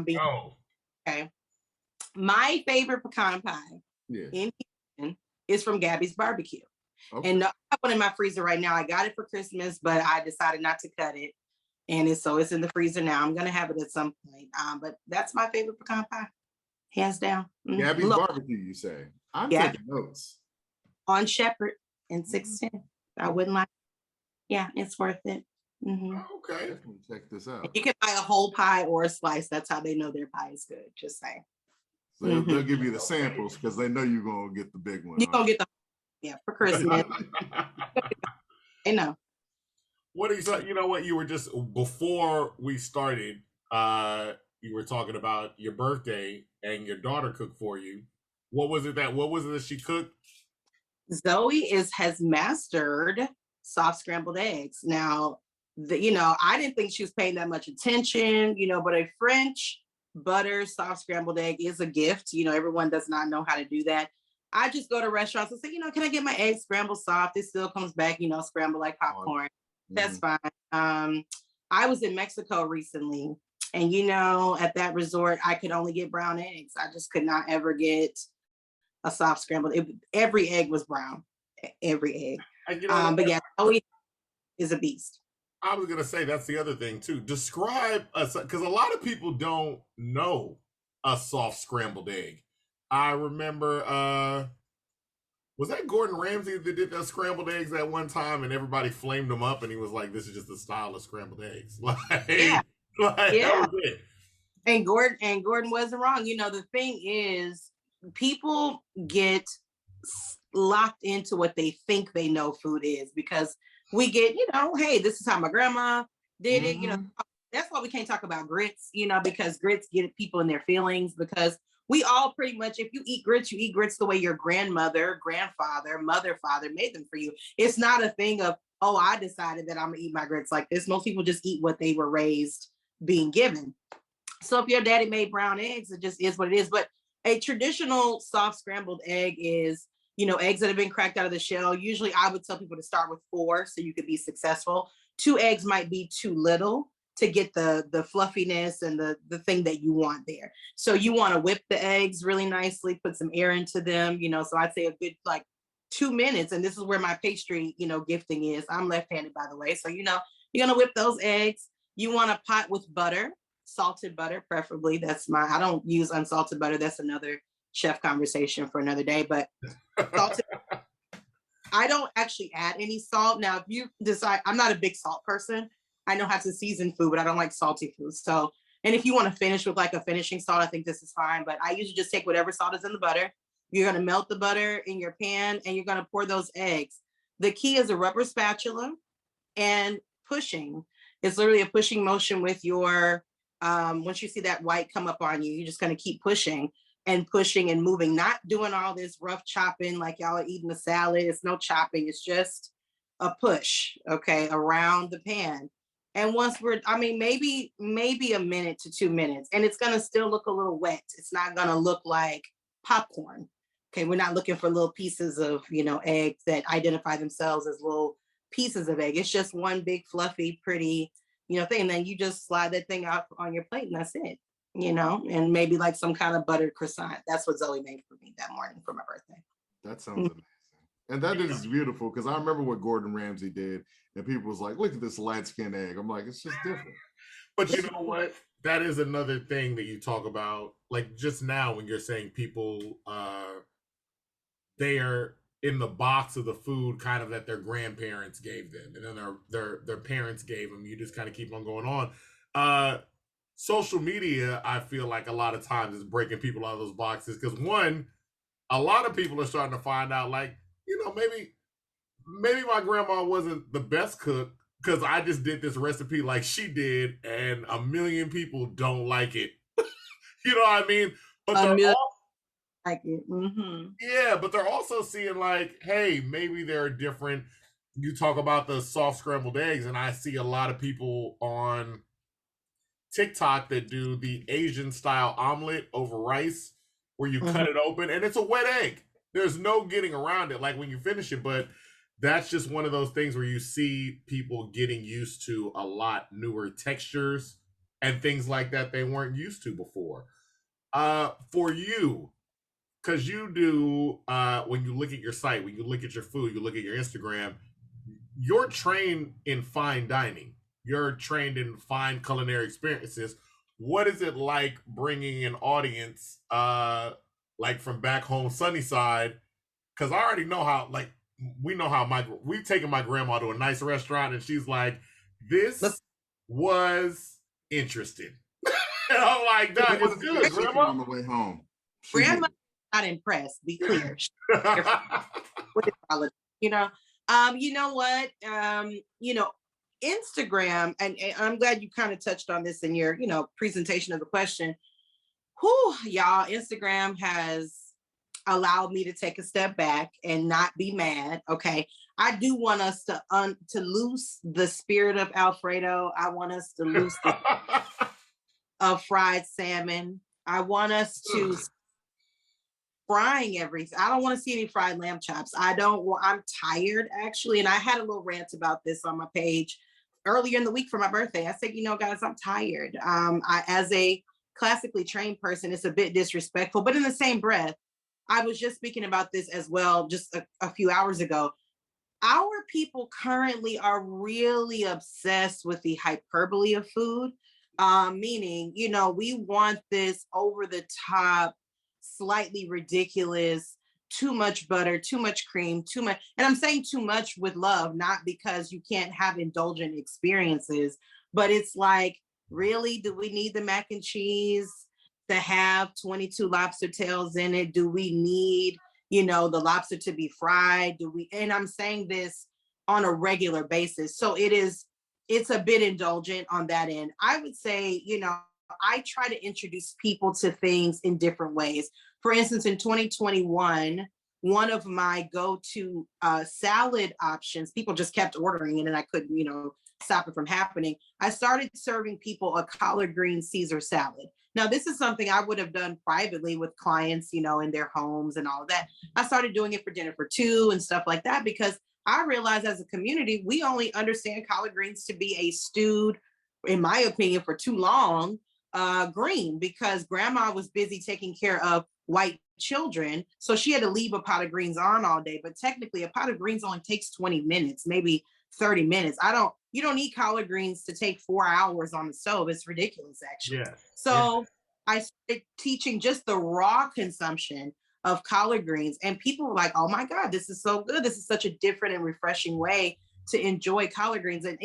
being okay. My favorite pecan pie in Houston is from Gabby's Barbecue. Okay. And I have one in my freezer right now. I got it for Christmas, but I decided not to cut it. And it's in the freezer now. I'm gonna have it at some point. But that's my favorite pecan pie, hands down. Gabby's Barbecue, you say? I'm taking notes. On Shepherd in 610. I wouldn't lie. Yeah, it's worth it. Mm-hmm. Okay, check this out. You can buy a whole pie or a slice. That's how they know their pie is good. Just saying. So they'll give you the samples because they know you're gonna get the big one. You're gonna get for Christmas. I know. What is you know what you were just before we started, you were talking about your birthday and your daughter cooked for you. What was it that she cooked? Zoe has mastered soft scrambled eggs. Now, I didn't think she was paying that much attention, but a French butter soft scrambled egg is a gift. Everyone does not know how to do that. I just go to restaurants and say, can I get my eggs scrambled soft? It still comes back, scrambled like popcorn. That's fine. I was in Mexico recently, and at that resort, I could only get brown eggs. I just could not ever get a soft scrambled. Every egg was brown. Every egg. But yeah, Zoe is a beast. I was gonna say that's the other thing too. Describe because a lot of people don't know a soft scrambled egg. I remember was that Gordon Ramsay that did that scrambled eggs at one time and everybody flamed him up and he was like, this is just the style of scrambled eggs. That was it. And Gordon wasn't wrong. The thing is, people get locked into what they think they know food is because we get, hey, this is how my grandma did it. That's why we can't talk about grits, because grits get people in their feelings because we all pretty much, if you eat grits, you eat grits the way your grandmother, grandfather, mother, father made them for you. It's not a thing of, oh, I decided that I'm gonna eat my grits like this. Most people just eat what they were raised being given. So if your daddy made brown eggs, it just is what it is. But a traditional soft scrambled egg is, eggs that have been cracked out of the shell. Usually I would tell people to start with 4 so you could be successful. 2 eggs might be too little to get the fluffiness and the thing that you want there. So you want to whip the eggs really nicely, put some air into them, so I'd say a good like 2 minutes. And this is where my pastry, gifting is. I'm left-handed, by the way. So, you're going to whip those eggs. You want a pot with butter, salted butter, preferably. I don't use unsalted butter. That's another chef conversation for another day, but salted. I don't actually add any salt. Now, if you decide, I'm not a big salt person. I know how to season food, but I don't like salty food. So, and if you want to finish with like a finishing salt, I think this is fine. But I usually just take whatever salt is in the butter. You're going to melt the butter in your pan and you're going to pour those eggs. The key is a rubber spatula and pushing. It's literally a pushing motion with your, once you see that white come up on you, you're just going to keep pushing and moving, not doing all this rough chopping like y'all are eating a salad. It's no chopping. It's just a push, okay, around the pan. And once maybe a minute to 2 minutes, and it's going to still look a little wet. It's not going to look like popcorn. Okay, we're not looking for little pieces of, eggs that identify themselves as little pieces of egg. It's just one big fluffy, pretty, thing. And then you just slide that thing out on your plate and that's it, and maybe like some kind of buttered croissant. That's what Zoe made for me that morning for my birthday. That sounds amazing. And that is beautiful because I remember what Gordon Ramsay did and people was like, look at this light-skinned egg. I'm like, it's just different. But you know what? That is another thing that you talk about, like just now when you're saying people, they are in the box of the food kind of that their grandparents gave them and then their parents gave them. You just kind of keep on going on. Social media, I feel like a lot of times is breaking people out of those boxes because one, a lot of people are starting to find out like, maybe my grandma wasn't the best cook because I just did this recipe like she did and a million people don't like it. You know what I mean? But they're all like it. Mm-hmm. Yeah, but they're also seeing like, hey, maybe there are different. You talk about the soft scrambled eggs, and I see a lot of people on TikTok that do the Asian style omelet over rice, where you cut it open and it's a wet egg. There's no getting around it, like when you finish it. But that's just one of those things where you see people getting used to a lot newer textures and things like that they weren't used to before. For you. Because you do, when you look at your site, when you look at your food, you look at your Instagram, you're trained in fine dining. You're trained in fine culinary experiences. What is it like bringing an audience, like from back home, Sunnyside? Because I already know how, like, we know how we've taken my grandma to a nice restaurant and she's like, this was interesting. And I'm like, Doug, it's good, Grandma. On the way home. Grandma not impressed, be clear. You know what? Instagram, and I'm glad you kind of touched on this in your, presentation of the question. Y'all, Instagram has allowed me to take a step back and not be mad. Okay. I do want us to loose the spirit of Alfredo. I want us to loose the of fried salmon. I want us to frying everything. I don't want to see any fried lamb chops. I'm tired actually. And I had a little rant about this on my page earlier in the week for my birthday. I said, guys, I'm tired. As a classically trained person, it's a bit disrespectful, but in the same breath, I was just speaking about this as well, just a few hours ago. Our people currently are really obsessed with the hyperbole of food, meaning, we want this over the top, slightly ridiculous, too much butter, too much cream, too much. And I'm saying too much with love, not because you can't have indulgent experiences, but it's like, really, do we need the mac and cheese to have 22 lobster tails in it? Do we need, the lobster to be fried? And I'm saying this on a regular basis. So it's a bit indulgent on that end. I would say, I try to introduce people to things in different ways. For instance, in 2021, one of my go-to salad options, people just kept ordering it and I couldn't, stop it from happening. I started serving people a collard green Caesar salad. Now, this is something I would have done privately with clients, in their homes and all of that. I started doing it for dinner for two and stuff like that because I realized as a community, we only understand collard greens to be a stewed, in my opinion, for too long, green, because grandma was busy taking care of white children. So she had to leave a pot of greens on all day. But technically, a pot of greens only takes 20 minutes, maybe 30 minutes. You don't need collard greens to take 4 hours on the stove. It's ridiculous, actually. Yeah. So I started teaching just the raw consumption of collard greens. And people were like, oh my God, this is so good. This is such a different and refreshing way to enjoy collard greens. And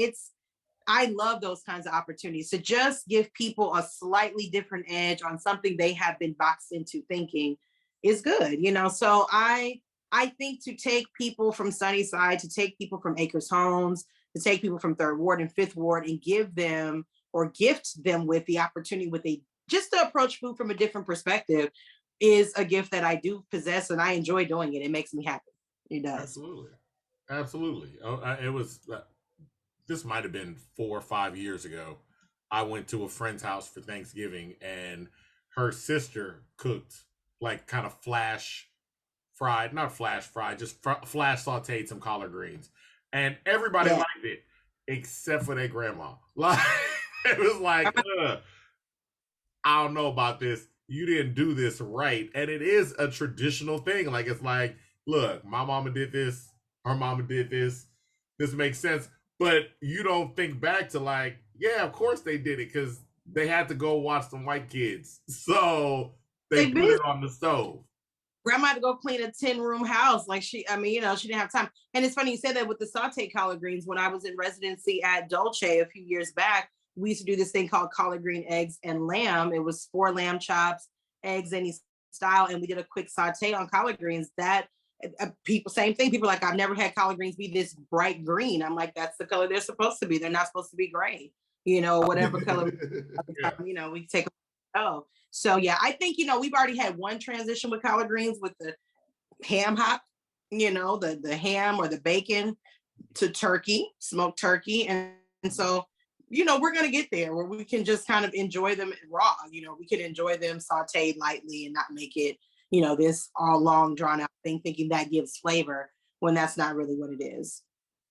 I love those kinds of opportunities to just give people a slightly different edge on something they have been boxed into thinking is good, So I think to take people from Sunnyside, to take people from Acres Homes, to take people from Third Ward and Fifth Ward and give them or gift them with the opportunity just to approach food from a different perspective is a gift that I do possess and I enjoy doing it. It makes me happy. It does. Absolutely. It was, this might've been 4 or 5 years ago. I went to a friend's house for Thanksgiving and her sister cooked like kind of flash fried, just flash sauteed some collard greens. And everybody liked it except for their grandma. Like, it was like, I don't know about this. You didn't do this right. And it is a traditional thing. Like, it's like, look, my mama did this. Her mama did this. This makes sense. But you don't think back to like, yeah, of course they did it because they had to go watch some white kids. So they put it on the stove. Grandma had to go clean a 10-room house. Like she didn't have time. And it's funny you said that with the sauteed collard greens. When I was in residency at Dolce a few years back, we used to do this thing called collard green eggs and lamb. It was 4 lamb chops, eggs, any style. And we did a quick saute on collard greens. That same thing. People are like, I've never had collard greens be this bright green. I'm like, that's the color they're supposed to be. They're not supposed to be gray, whatever color, we take. Oh, so yeah, I think, we've already had one transition with collard greens with the ham hock, the ham or the bacon to turkey, smoked turkey. And so, we're going to get there where we can just kind of enjoy them raw. We can enjoy them sauteed lightly and not make it, this all long drawn out thing, thinking that gives flavor when that's not really what it is.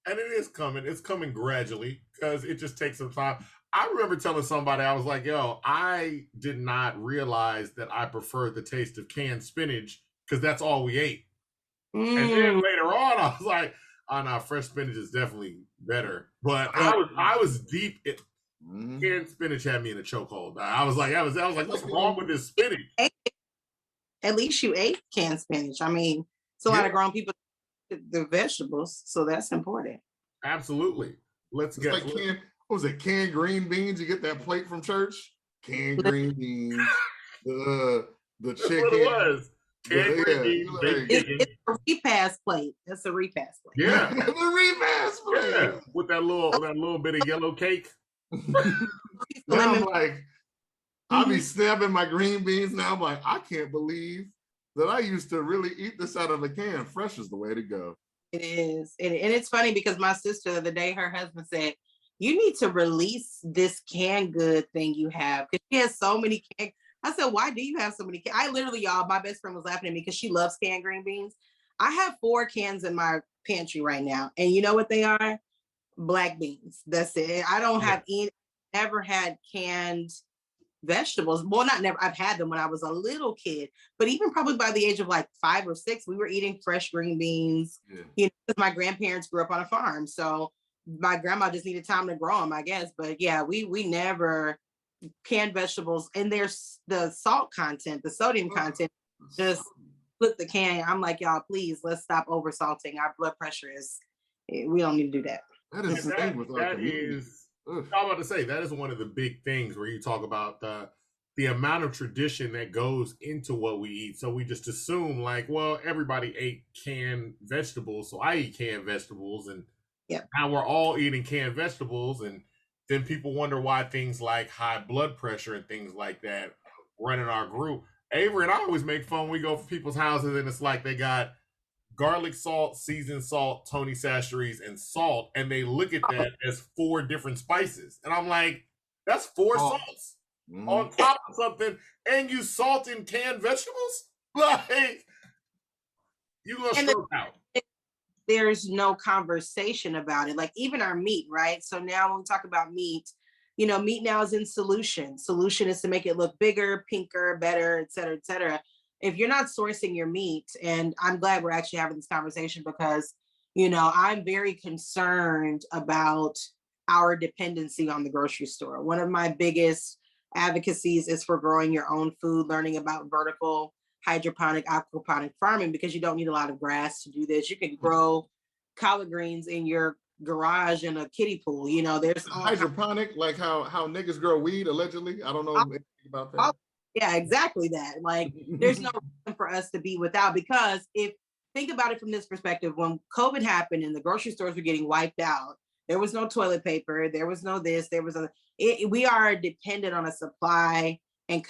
And it is coming. It's coming gradually because it just takes some time. I remember telling somebody, I was like, yo, I did not realize that I preferred the taste of canned spinach because that's all we ate. And then later on, I was like, oh no, fresh spinach is definitely better. But I was deep in canned spinach had me in a chokehold. I was like, what's wrong with this spinach? At least you ate canned spinach. I mean, it's a lot of grown people the vegetables, so that's important. Absolutely. Let's get like what was it? Canned green beans. You get that plate from church. Canned green beans. The chicken. What it was. Canned green beans. It's a repast plate. That's a repast plate. Yeah, the repast plate. Yeah, with that little bit of yellow cake. I'm like, I'll be stabbing my green beans now. I'm like, I can't believe that I used to really eat this out of a can. Fresh is the way to go. It is. And it's funny because my sister the other day, her husband said, you need to release this canned good thing you have. Because she has so many canned. I said, why do you have so many? I literally, y'all, my best friend was laughing at me because she loves canned green beans. I have 4 cans in my pantry right now. And you know what they are? Black beans. That's it. I don't have never had canned vegetables. Well, not never. I've had them when I was a little kid, but even probably by the age of like 5 or 6, we were eating fresh green beans. Yeah. Because my grandparents grew up on a farm, so my grandma just needed time to grow them, I guess. But yeah, we never canned vegetables, and there's the salt content, the sodium content. Just split the can. I'm like, y'all, please let's stop over salting. Our blood pressure is. We don't need to do that. That is the thing with our community. I'm about to say that is one of the big things where you talk about the amount of tradition that goes into what we eat. So we just assume like, well, everybody ate canned vegetables, so I eat canned vegetables, and now we're all eating canned vegetables, and then people wonder why things like high blood pressure and things like that run in our group. Avery and I always make fun when we go for people's houses and it's like they got garlic salt, seasoned salt, Tony Chachere's, and salt, and they look at that as 4 different spices. And I'm like, that's 4 salts on top of something, and you salt in canned vegetables? Like, you gonna stroke out. There's no conversation about it. Like even our meat, right? So now when we talk about meat, you know, meat now is in solution. Solution is to make it look bigger, pinker, better, et cetera, et cetera. If you're not sourcing your meat, and I'm glad we're actually having this conversation because, you know, I'm very concerned about our dependency on the grocery store. One of my biggest advocacies is for growing your own food, learning about vertical, hydroponic, aquaponic farming, because you don't need a lot of grass to do this. You can grow collard greens in your garage in a kiddie pool. You know, there's hydroponic, like how niggas grow weed allegedly. I don't know anything about that. Yeah, exactly that. Like there's no reason for us to be without, because if think about it from this perspective, when COVID happened and the grocery stores were getting wiped out, there was no toilet paper, there was no this, there was we are dependent on a supply and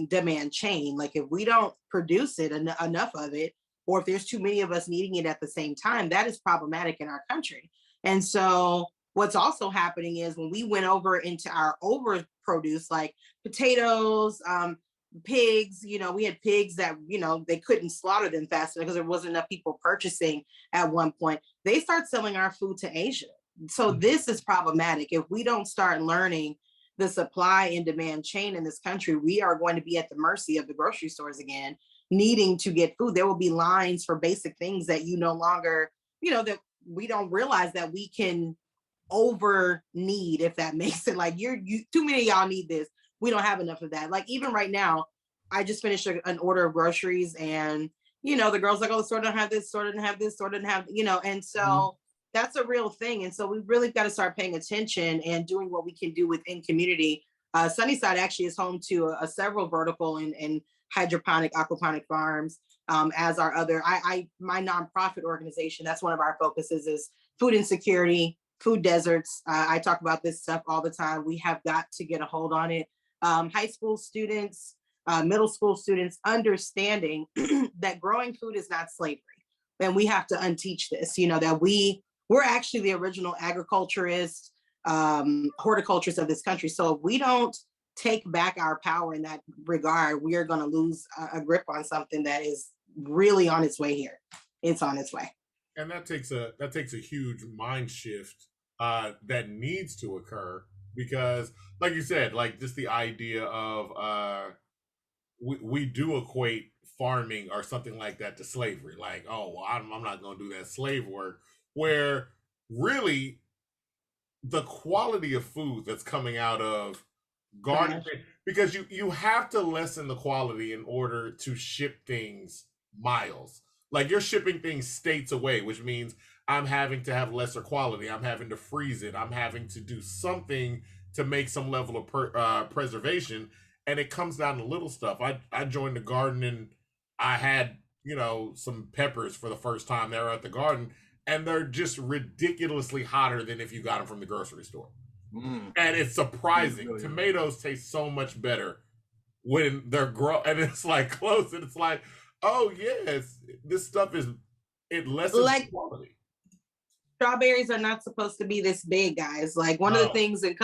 demand chain. Like if we don't produce it enough of it, or if there's too many of us needing it at the same time, that is problematic in our country. And so what's also happening is when we went over into our overproduce, like potatoes, pigs, you know, we had pigs that, you know, they couldn't slaughter them fast enough because there wasn't enough people purchasing at one point. They start selling our food to Asia. So this is problematic. If we don't start learning the supply and demand chain in this country, we are going to be at the mercy of the grocery stores again, needing to get food. There will be lines for basic things that you no longer, you know, that we don't realize that we can over need, if that makes it. Like you too many of y'all need this. We don't have enough of that. Like even right now, I just finished an order of groceries, and you know, the girl's like, oh, the store doesn't have this, store doesn't have this, store doesn't have, you know, and so that's a real thing. And so we really got to start paying attention and doing what we can do within community. Sunnyside actually is home to several vertical and hydroponic, aquaponic farms. As our other, my nonprofit organization, that's one of our focuses is food insecurity, food deserts. I talk about this stuff all the time. We have got to get a hold on it. High school students, middle school students, understanding that growing food is not slavery. And we have to unteach this, you know, that we're actually the original agriculturists, horticulturists of this country. So if we don't take back our power in that regard, we are going to lose a grip on something that is really on its way here. It's on its way. And that takes a huge mind shift that needs to occur, because like you said, like just the idea of we do equate farming or something like that to slavery. Like, oh, well, I'm not going to do that slave work, where really the quality of food that's coming out of garden, because you have to lessen the quality in order to ship things miles. Like you're shipping things states away, which means I'm having to have lesser quality. I'm having to freeze it. I'm having to do something to make some level of preservation. And it comes down to little stuff. I joined the garden and I had, you know, some peppers for the first time there at the garden, and they're just ridiculously hotter than if you got them from the grocery store. And it's surprising. Really tomatoes taste so much better when they're and it's like close, and it's like, oh yes, this stuff it lessens like, quality. Strawberries are not supposed to be this big, guys. Like one of the things in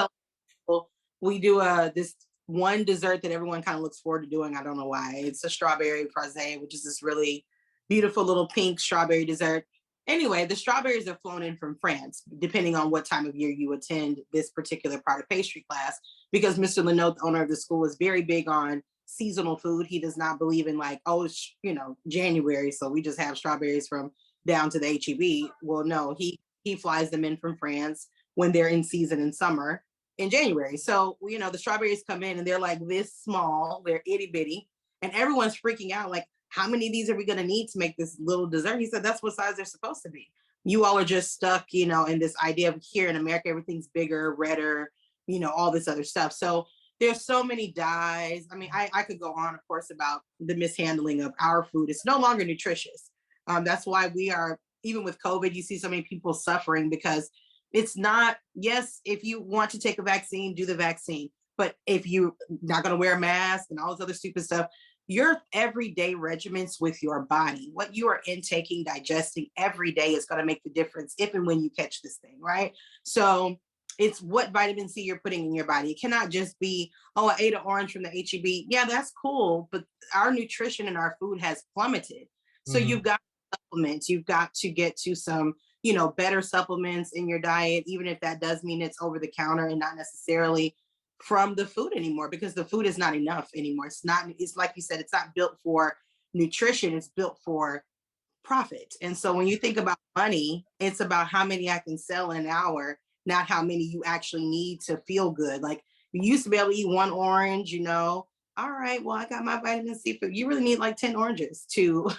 we do this one dessert that everyone kind of looks forward to doing. I don't know why. It's a strawberry fraise, which is this really beautiful little pink strawberry dessert. Anyway, the strawberries are flown in from France, depending on what time of year you attend this particular part of pastry class, because Mr. Leno, the owner of the school, is very big on seasonal food. He does not believe in like, oh, it's, you know, January, so we just have strawberries from down to the HEB. Well, no, he flies them in from France when they're in season in summer in January. So, you know, the strawberries come in and they're like this small, they're itty bitty, and everyone's freaking out like, how many of these are we going to need to make this little dessert? He said, that's what size they're supposed to be. You all are just stuck, you know, in this idea of here in America, everything's bigger, redder, you know, all this other stuff. So there's so many dyes. I mean, I could go on, of course, about the mishandling of our food. It's no longer nutritious. That's why we are, even with COVID, you see so many people suffering because It's not, yes, if you want to take a vaccine, do the vaccine. But if you're not going to wear a mask and all this other stupid stuff, your everyday regimens with your body, what you are intaking, digesting every day is going to make the difference if and when you catch this thing, right? So it's what vitamin C you're putting in your body. It cannot just be, oh, I ate an orange from the HEB. Yeah, that's cool. But our nutrition and our food has plummeted. So you've got supplements. You've got to get to some, better supplements in your diet, even if that does mean it's over the counter and not necessarily from the food anymore, because the food is not enough anymore. It's like you said, it's not built for nutrition, it's built for profit. And so when you think about money, it's about how many I can sell in an hour, not how many you actually need to feel good. Like you used to be able to eat one orange, all right, well, I got my vitamin C, but you really need like 10 oranges to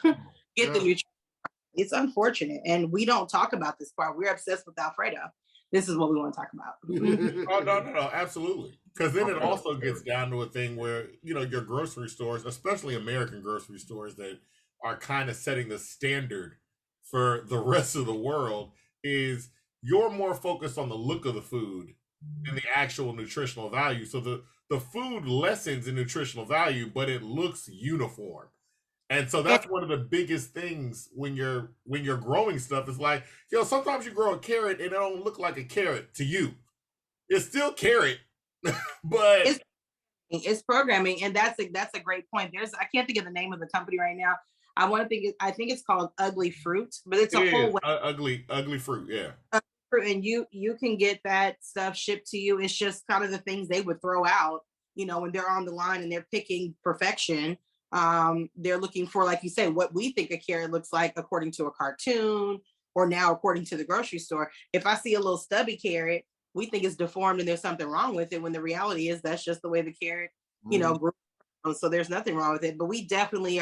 get the nutrition. It's unfortunate. And we don't talk about this part. We're obsessed with Alfredo. This is what we want to talk about. Oh, no, absolutely. Because then it also gets down to a thing where, your grocery stores, especially American grocery stores that are kind of setting the standard for the rest of the world, is you're more focused on the look of the food than the actual nutritional value. So the food lessens in nutritional value, but it looks uniform. And so that's one of the biggest things when you're growing stuff. Is like, sometimes you grow a carrot and it don't look like a carrot to you. It's still carrot, but it's programming, and that's a great point. I can't think of the name of the company right now. I think it's called Ugly Fruit, but it's a whole ugly fruit, yeah. And you can get that stuff shipped to you. It's just kind of the things they would throw out, when they're on the line and they're picking perfection. They're looking for, like you say, what we think a carrot looks like according to a cartoon, or now according to the grocery store. If I see a little stubby carrot, we think it's deformed and there's something wrong with it, when the reality is that's just the way the carrot, grew. So there's nothing wrong with it. But we definitely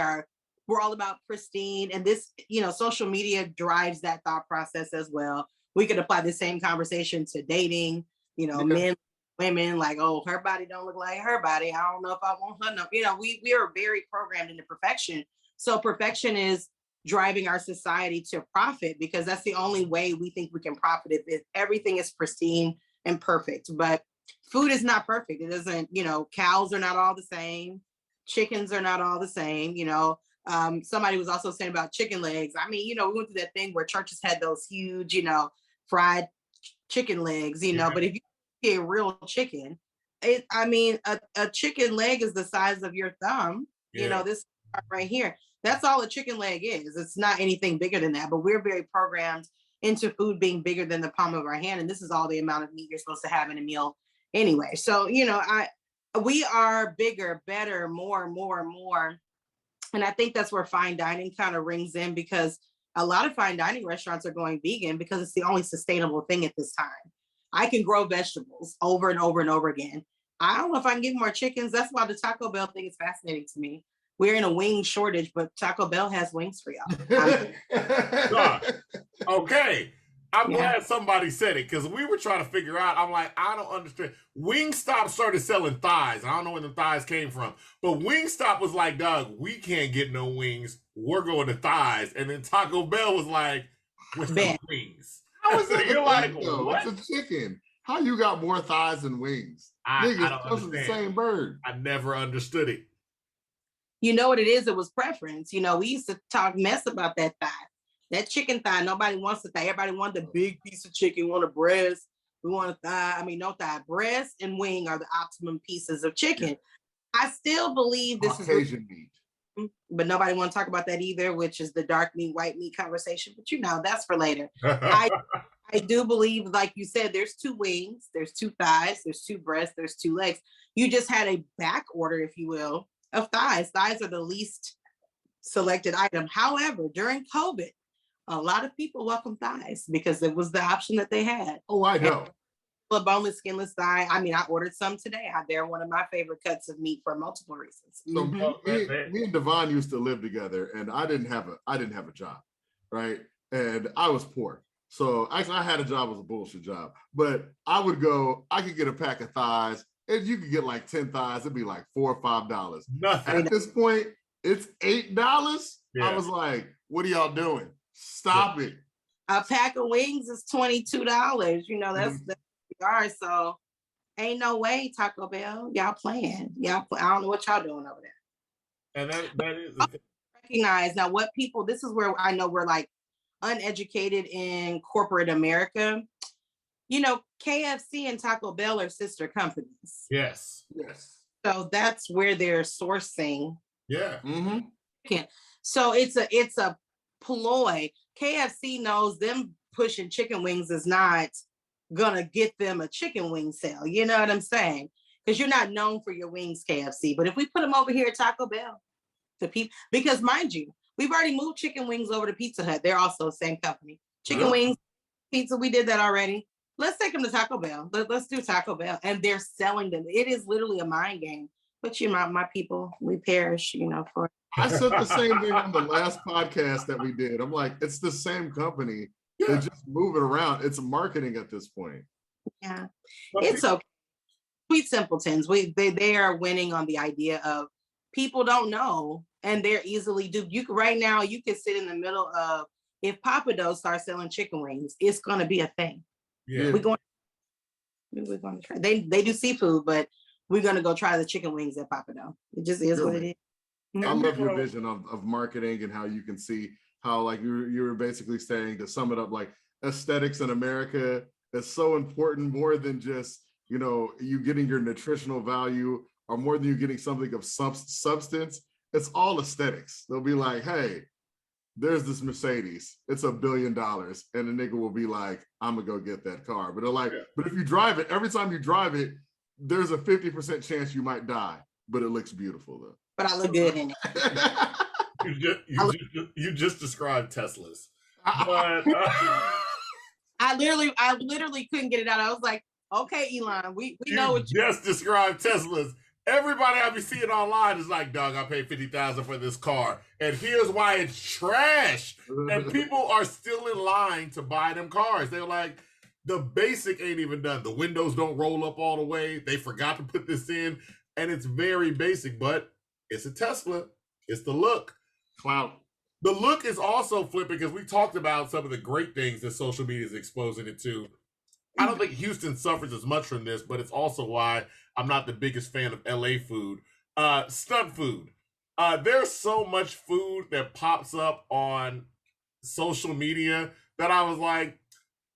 we're all about pristine, and this, social media drives that thought process as well. We could apply the same conversation to dating, men, women, like, oh, her body don't look like her body. I don't know if I want her. No, we are very programmed into perfection. So perfection is driving our society to profit, because that's the only way we think we can profit, if everything is pristine and perfect. But food is not perfect. It doesn't, cows are not all the same. Chickens are not all the same. Somebody was also saying about chicken legs. I mean, we went through that thing where churches had those huge, fried chicken legs, but if you get a real chicken, a chicken leg is the size of your thumb. This right here, that's all a chicken leg is. It's not anything bigger than that, but we're very programmed into food being bigger than the palm of our hand, and this is all the amount of meat you're supposed to have in a meal anyway. So we are bigger, better, more, and I think that's where fine dining kind of rings in, because a lot of fine dining restaurants are going vegan because it's the only sustainable thing at this time. I can grow vegetables over and over and over again. I don't know if I can get more chickens. That's why the Taco Bell thing is fascinating to me. We're in a wing shortage, but Taco Bell has wings for y'all. Okay. I'm glad somebody said it, because we were trying to figure out. I'm like, I don't understand. Wingstop started selling thighs. I don't know where the thighs came from, but Wingstop was like, dog, we can't get no wings. We're going to thighs. And then Taco Bell was like, with the wings. How is that? You're like, what? It's a chicken. How you got more thighs than wings? I don't understand. The same bird. I never understood it. You know what it is? It was preference. We used to talk mess about that thigh. That chicken thigh, nobody wants the thigh. Everybody wants the big piece of chicken. We want a breast. We want a thigh. No thigh. Breast and wing are the optimum pieces of chicken. Yeah. I still believe this Caucasian meat. But nobody want to talk about that either, which is the dark meat, white meat conversation. But that's for later. I do believe, like you said, there's 2 wings, there's 2 thighs, there's 2 breasts, there's 2 legs. You just had a back order, if you will, of thighs. Thighs are the least selected item. However, during COVID, a lot of people welcome thighs because it was the option that they had. Oh, I know. A boneless, skinless thigh. I ordered some today. They're one of my favorite cuts of meat for multiple reasons. So me and Devon used to live together, and I didn't have a job, right? And I was poor. So actually I had a job, it was a bullshit job, but I could get a pack of thighs, and you could get like 10 thighs. It'd be like $4 or $5. Nothing. At this point, it's $8. Yeah. I was like, what are y'all doing? Stop it. A pack of wings is $22. You know, that's what we are. So ain't no way, Taco Bell. Y'all playing. I don't know what y'all doing over there. And that is the thing. Recognize now what people, this is where I know we're like uneducated in corporate America. You know, KFC and Taco Bell are sister companies. Yes. So that's where they're sourcing. Yeah. So it's a ploy. KFC knows them pushing chicken wings is not gonna get them a chicken wing sale. You know what I'm saying? Because you're not known for your wings, KFC. But if we put them over here at Taco Bell, to people, because mind you, we've already moved chicken wings over to Pizza Hut. They're also the same company. Chicken wings, pizza, we did that already. Let's take them to Taco Bell. Let's do Taco Bell. And they're selling them. It is literally a mind game. But you know, my people, we perish, you know, for. I said the same thing on the last podcast that we did. I'm like, it's the same company. They just move it around. It's marketing at this point. Yeah, it's okay. Sweet simpletons. They are winning on the idea of people don't know, and they're easily duped. You can right now. You can sit in the middle of if Papa Dough starts selling chicken wings, it's going to be a thing. Yeah, we're going to try. They do seafood, but we're going to go try the chicken wings at Papa Dough. It just is what it is. I love your vision of marketing and how you can see how, like, you were basically saying, to sum it up, like, aesthetics in America is so important, more than just, you know, you getting your nutritional value, or more than you getting something of substance. It's all aesthetics. They'll be like, hey, there's this Mercedes, it's $1 billion. And the nigga will be like, I'm gonna go get that car. But they're like, but if you drive it, every time you drive it, there's a 50% chance you might die, but it looks beautiful though. But I look good in it. You just described Teslas. But I literally couldn't get it out. I was like, okay, Elon, we know what you just described Teslas. Everybody I be seeing online is like, dog, I paid $50,000 for this car, and here's why it's trash. And people are still in line to buy them cars. They're like, the basic ain't even done. The windows don't roll up all the way. They forgot to put this in, and it's very basic, but it's a Tesla. It's the look. Clout. The look is also flipping, because we talked about some of the great things that social media is exposing it to. I don't think Houston suffers as much from this, but it's also why I'm not the biggest fan of LA food. Stunt food. There's so much food that pops up on social media that I was like,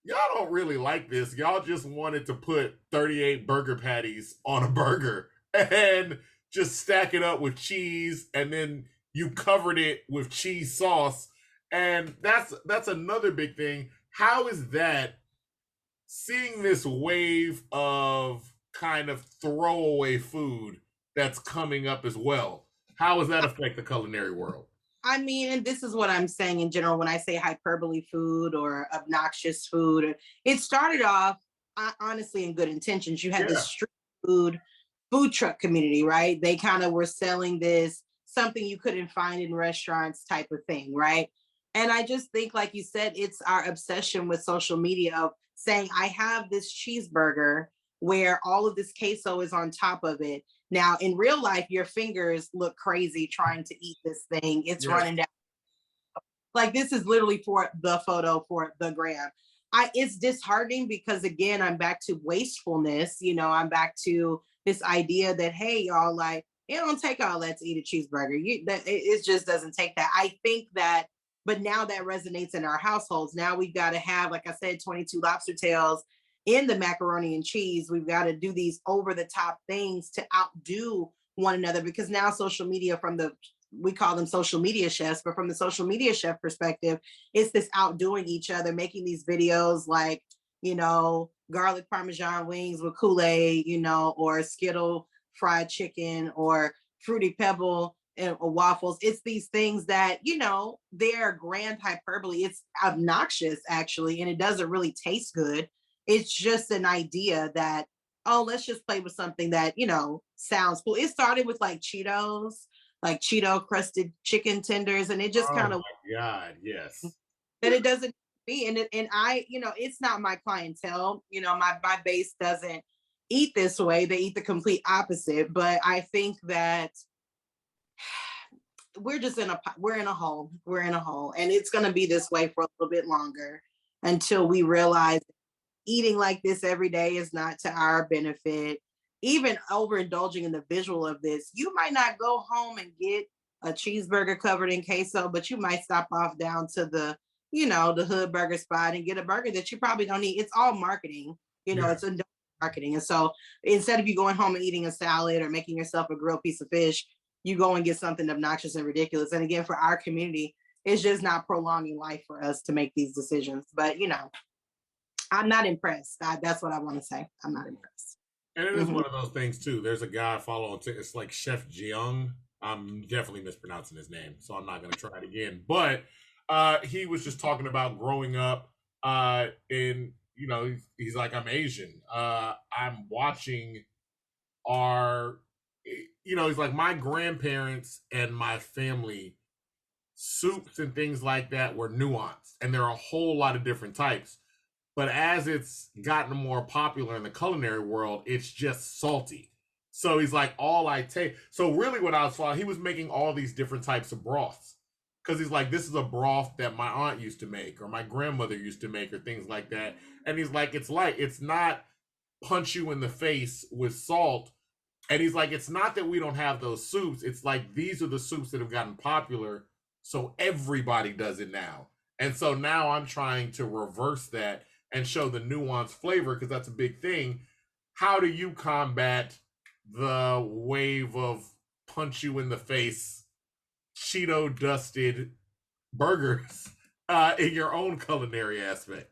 y'all don't really like this. Y'all just wanted to put 38 burger patties on a burger and just stack it up with cheese, and then you covered it with cheese sauce. And that's another big thing. How is that, seeing this wave of kind of throwaway food that's coming up as well, how does that affect the culinary world? I mean, and this is what I'm saying in general when I say hyperbole food or obnoxious food. It started off, honestly, in good intentions. You had this street food truck community, right? They kind of were selling this, something you couldn't find in restaurants type of thing, right? And I just think, like you said, it's our obsession with social media of saying, I have this cheeseburger where all of this queso is on top of it. Now, in real life, your fingers look crazy trying to eat this thing. It's running down. Like, this is literally for the photo, for the gram. It's disheartening because, again, I'm back to wastefulness. You know, I'm back to this idea that, hey, y'all, like, it don't take all that to eat a cheeseburger. It just doesn't take that. I think that, but now that resonates in our households. Now we've got to have, like I said, 22 lobster tails in the macaroni and cheese. We've got to do these over the top things to outdo one another, because now social media, we call them social media chefs, but from the social media chef perspective, it's this outdoing each other, making these videos like, you know, garlic Parmesan wings with Kool-Aid, you know, or Skittle fried chicken, or Fruity Pebble and waffles. It's these things that, you know, they're grand hyperbole. It's obnoxious, actually, and it doesn't really taste good. It's just an idea that, oh, let's just play with something that, you know, sounds cool. It started with like Cheetos, like Cheeto crusted chicken tenders, and it just kind of, God, yes, that it doesn't be. And I, you know, it's not my clientele. You know, my base doesn't eat this way. They eat the complete opposite. But I think that we're in a hole, and it's going to be this way for a little bit longer. until we realize eating like this every day is not to our benefit. Even overindulging in the visual of this, you might not go home and get a cheeseburger covered in queso, but you might stop off down to the, the hood burger spot and get a burger that you probably don't need. It's all marketing, it's marketing. And so instead of you going home and eating a salad or making yourself a grilled piece of fish, you go and get something obnoxious and ridiculous. And again, for our community, it's just not prolonging life for us to make these decisions. But, I'm not impressed. That's what I want to say. I'm not impressed. And it is one of those things too. There's a guy I follow on TikTok. It's like Chef Jiyoung. I'm definitely mispronouncing his name, so I'm not going to try it again. But he was just talking about growing up in, he's like, I'm Asian. I'm watching he's like, my grandparents and my family, soups and things like that were nuanced. And there are a whole lot of different types. But as it's gotten more popular in the culinary world, it's just salty. So he's like, all I take. So really what I was following, he was making all these different types of broths. Because he's like, this is a broth that my aunt used to make or my grandmother used to make or things like that. And he's like, it's not punch you in the face with salt. And he's like, it's not that we don't have those soups. It's like, these are the soups that have gotten popular. So everybody does it now. And so now I'm trying to reverse that and show the nuanced flavor, because that's a big thing. How do you combat the wave of punch you in the face, Cheeto dusted burgers in your own culinary aspect?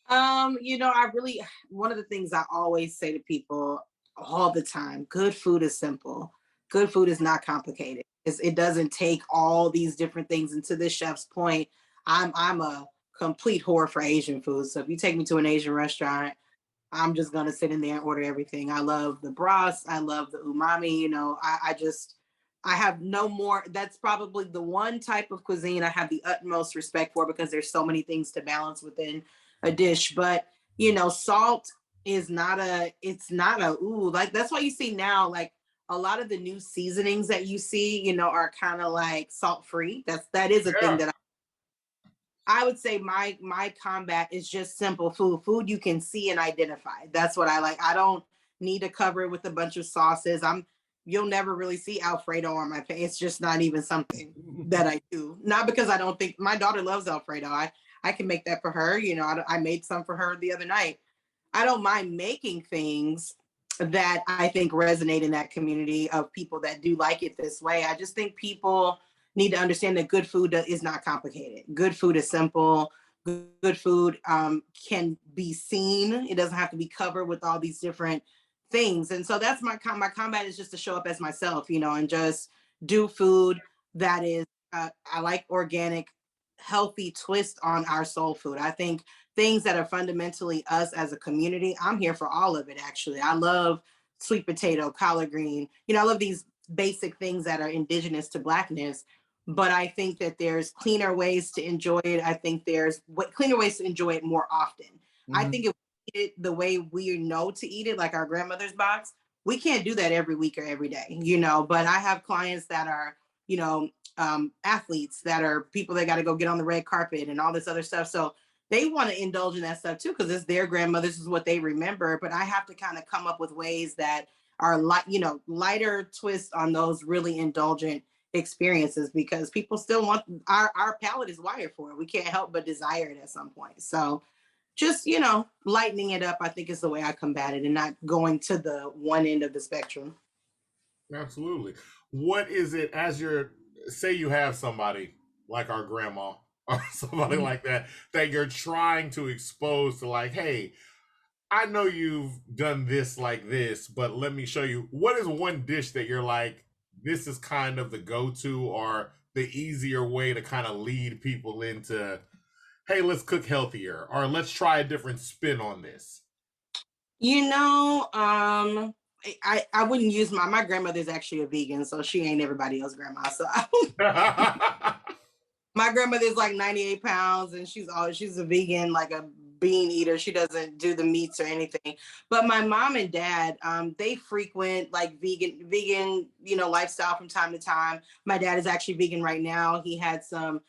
One of the things I always say to people all the time, good food is simple. Good food is not complicated. It doesn't take all these different things. And to this chef's point, I'm a complete whore for Asian food. So if you take me to an Asian restaurant, I'm just gonna sit in there and order everything. I love the broths. I love the umami. I have no more. That's probably the one type of cuisine I have the utmost respect for, because there's so many things to balance within a dish. But salt is not like, that's why you see now, like, a lot of the new seasonings that you see, are kind of like salt free. That is a thing that I would say my combat is just simple food you can see and identify. That's what I like. I don't need to cover it with a bunch of sauces. You'll never really see Alfredo on my page. It's just not even something that I do. Not because I don't think, my daughter loves Alfredo. I can make that for her. I made some for her the other night. I don't mind making things that I think resonate in that community of people that do like it this way. I just think people need to understand that good food is not complicated. Good food is simple. Good food can be seen. It doesn't have to be covered with all these different things. And so that's my combat, is just to show up as myself, and just do food that is, I like organic, healthy twist on our soul food. I think things that are fundamentally us as a community, I'm here for all of it, actually. I love sweet potato, collard green. I love these basic things that are indigenous to Blackness. But I think that there's cleaner ways to enjoy it. I think there's cleaner ways to enjoy it more often. Mm-hmm. I think if we eat it the way we know to eat it, like our grandmother's box, we can't do that every week or every day, But I have clients that are, athletes, that are people that got to go get on the red carpet and all this other stuff. So they want to indulge in that stuff too, because it's their grandmothers, is what they remember. But I have to kind of come up with ways that are lighter twist on those really indulgent experiences, because people still want, our palate is wired for it. We can't help but desire it at some point. So just, lightening it up, I think, is the way I combat it, and not going to the one end of the spectrum. Absolutely. What is it, as say you have somebody like our grandma or somebody like that you're trying to expose to, like, hey, I know you've done this like this, but let me show you. What is one dish that you're like, this is kind of the go-to or the easier way to kind of lead people into, hey, let's cook healthier, or let's try a different spin on this? I wouldn't use my grandmother's actually a vegan, so she ain't everybody else's grandma. So my grandmother's like 98 pounds, and she's a vegan, like a bean eater. She doesn't do the meats or anything. But my mom and dad, they frequent like vegan, lifestyle from time to time. My dad is actually vegan right now. He had some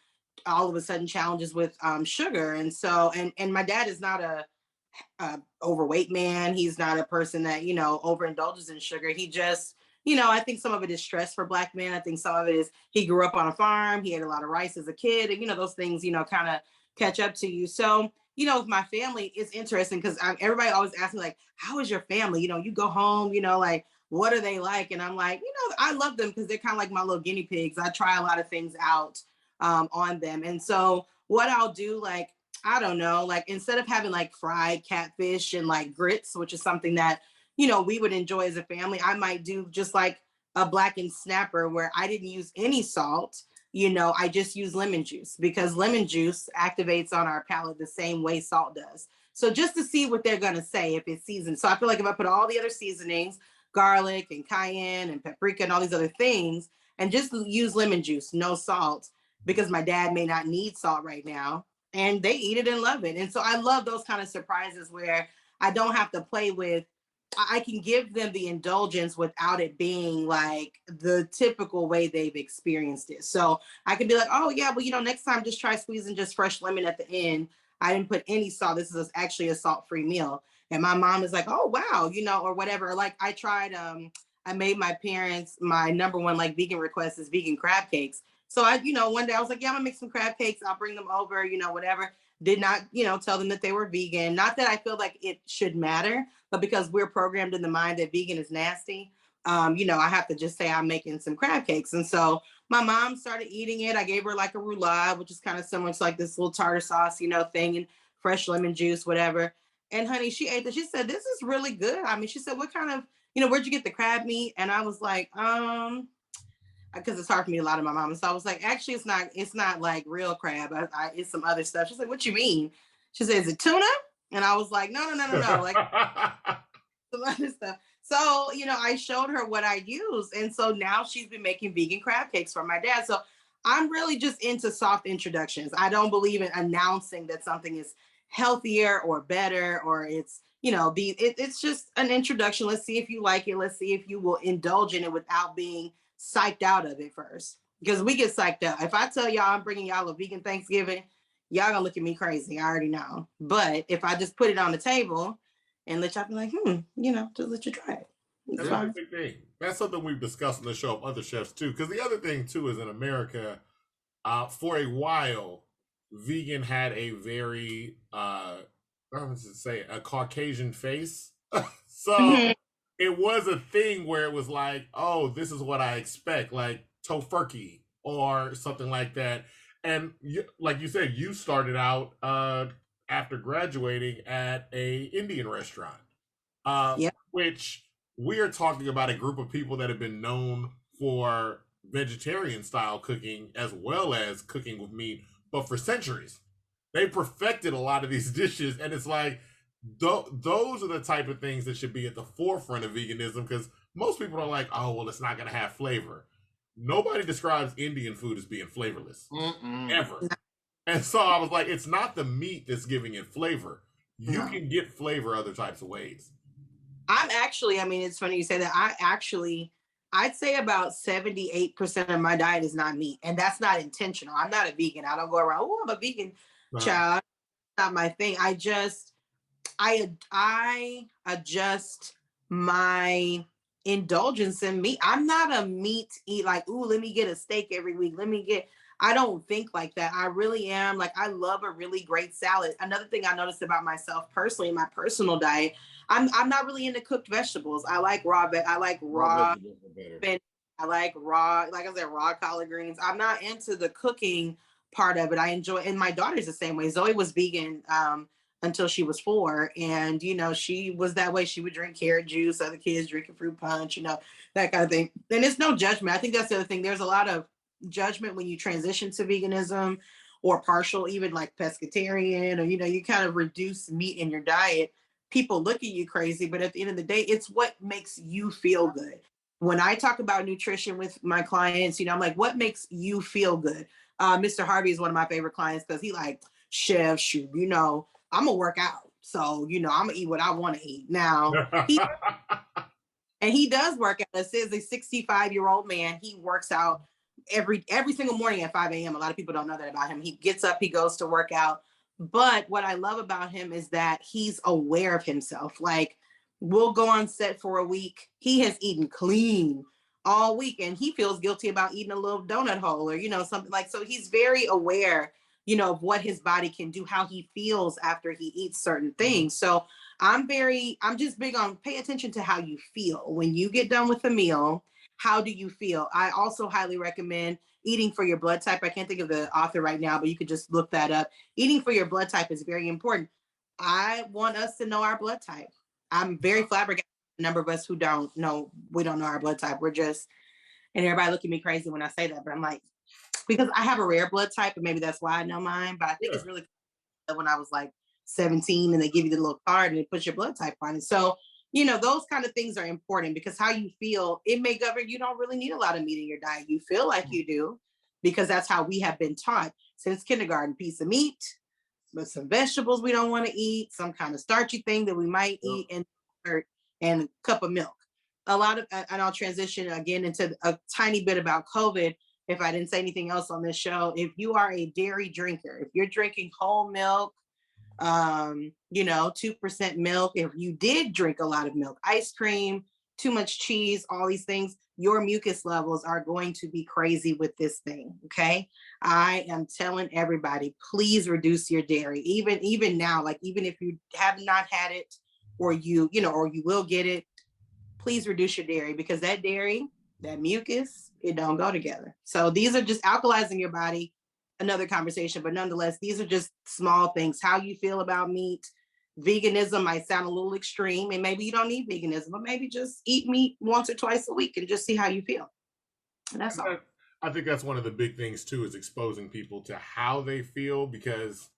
all of a sudden challenges with sugar. And so, and my dad is not a overweight man. He's not a person that, you know, overindulges in sugar. He just, you know, I think some of it is stress for Black men. I think some of it is he grew up on a farm. He ate a lot of rice as a kid. And, you know, those things, you know, kind of catch up to you. So, you know, with my family, it's interesting because everybody always asks me, like, how is your family? You know, you go home, you know, like, what are they like? And I'm like, you know, I love them because they're kind of like my little guinea pigs. I try a lot of things out on them. And so what I'll do, like, I don't know, like instead of having like fried catfish and like grits, which is something that, you know, we would enjoy as a family, I might do just like a blackened snapper where I didn't use any salt. You know, I just use lemon juice because lemon juice activates on our palate the same way salt does. So just to see what they're going to say if it's seasoned. So I feel like if I put all the other seasonings, garlic and cayenne and paprika and all these other things, and just use lemon juice, no salt, because my dad may not need salt right now, and they eat it and love it. And so I love those kind of surprises where I don't have to play with, I can give them the indulgence without it being like the typical way they've experienced it. So I can be like, oh yeah, well, you know, next time just try squeezing just fresh lemon at the end. I didn't put any salt. This is actually a salt-free meal. And my mom is like, oh wow, you know, or whatever. Like I tried, I made my parents, my number one like vegan request is vegan crab cakes. So I, you know, one day I was like, yeah, I'm gonna make some crab cakes. I'll bring them over, you know, whatever. Did not, you know, tell them that they were vegan. Not that I feel like it should matter, but because we're programmed in the mind that vegan is nasty, you know, I have to just say I'm making some crab cakes. And so my mom started eating it. I gave her like a roulade, which is kind of similar to like this little tartar sauce, you know, thing, and fresh lemon juice, whatever. And honey, she ate it. She said, this is really good. I mean, she said, what kind of, you know, where'd you get the crab meat? And I was like, because it's hard for me to lie to my mom. And so I was like, actually, it's not like real crab. It's some other stuff. She's like, what you mean? She said, is it tuna? And I was like, no, like some other stuff. So, you know, I showed her what I use. And so now she's been making vegan crab cakes for my dad. So I'm really just into soft introductions. I don't believe in announcing that something is healthier or better, or it's, you know, it's just an introduction. Let's see if you like it. Let's see if you will indulge in it without being psyched out of it first. Because we get psyched out. If I tell y'all I'm bringing y'all a vegan Thanksgiving, y'all gonna look at me crazy. I already know. But if I just put it on the table and let y'all be like, you know, just let you try it. That's a big thing. That's something we've discussed on the show of other chefs too. Because the other thing too is in America, for a while, vegan had a very I was to say a Caucasian face. So it was a thing where it was like, oh, this is what I expect, like tofurkey or something like that. And like you said, you started out after graduating at a Indian restaurant, which we are talking about a group of people that have been known for vegetarian style cooking as well as cooking with meat, but for centuries. They perfected a lot of these dishes, and it's like those are the type of things that should be at the forefront of veganism, because most people are like, oh, well, it's not going to have flavor. Nobody describes Indian food as being flavorless ever. And so I was like, it's not the meat that's giving it flavor. You can get flavor other types of ways. I'm actually, I mean, it's funny you say that. I'd say about 78% of my diet is not meat. And that's not intentional. I'm not a vegan. I don't go around, oh, I'm a vegan child. That's not my thing. I adjust my indulgence in meat. I'm not a meat eat like, ooh, let me get a steak every week. I don't think like that. I really am. Like, I love a really great salad. Another thing I noticed about myself personally in my personal diet, I'm not really into cooked vegetables. I like raw, but I like raw. I like raw, like I said, raw collard greens. I'm not into the cooking part of it. I enjoy, and my daughter's the same way. Zoe was vegan until she was 4, and you know, she was that way. She would drink carrot juice, other kids drinking fruit punch, you know, that kind of thing. And it's no judgment. I think that's the other thing. There's a lot of judgment when you transition to veganism or partial, even like pescatarian, or you know, you kind of reduce meat in your diet. People look at you crazy, but at the end of the day, it's what makes you feel good. When I talk about nutrition with my clients, you know, I'm like, what makes you feel good? Mr. Harvey is one of my favorite clients because he like, chef, shoot, you know, I'm gonna work out. So, you know, I'm gonna eat what I want to eat. Now, he does work out. This is a 65-year-old man. He works out every single morning at 5 a.m. A lot of people don't know that about him. He gets up, he goes to work out. But what I love about him is that he's aware of himself. Like, we'll go on set for a week. He has eaten clean all week, and he feels guilty about eating a little donut hole or, you know, something like, so he's very aware, you know, of what his body can do, how he feels after he eats certain things. So I'm just big on pay attention to how you feel when you get done with a meal. How do you feel? I also highly recommend eating for your blood type. I can't think of the author right now, but you could just look that up. Eating for your blood type is very important. I want us to know our blood type. I'm very flabbergasted. A number of us who don't know, we don't know our blood type. We're just, and everybody look at me crazy when I say that, but I'm like, because I have a rare blood type, and maybe that's why I know mine. But I think it's really cool when I was like 17 and they give you the little card and it puts your blood type on it. So, you know, those kind of things are important because how you feel, it may govern. You don't really need a lot of meat in your diet. You feel like you do because that's how we have been taught since kindergarten. Piece of meat, with some vegetables we don't want to eat, some kind of starchy thing that we might eat, and a cup of milk. A lot of, and I'll transition again into a tiny bit about COVID. If I didn't say anything else on this show, if you are a dairy drinker, if you're drinking whole milk, you know, 2% milk, if you did drink a lot of milk, ice cream, too much cheese, all these things, your mucus levels are going to be crazy with this thing. Okay. I am telling everybody, please reduce your dairy. Even now, like, even if you have not had it, or you know, or you will get it, please reduce your dairy, because that dairy, that mucus, it don't go together. So these are just alkalizing your body. Another conversation, but nonetheless, these are just small things. How you feel about meat. Veganism might sound a little extreme, and maybe you don't need veganism, but maybe just eat meat once or twice a week and just see how you feel. And that's all. I think that's one of the big things too, is exposing people to how they feel, because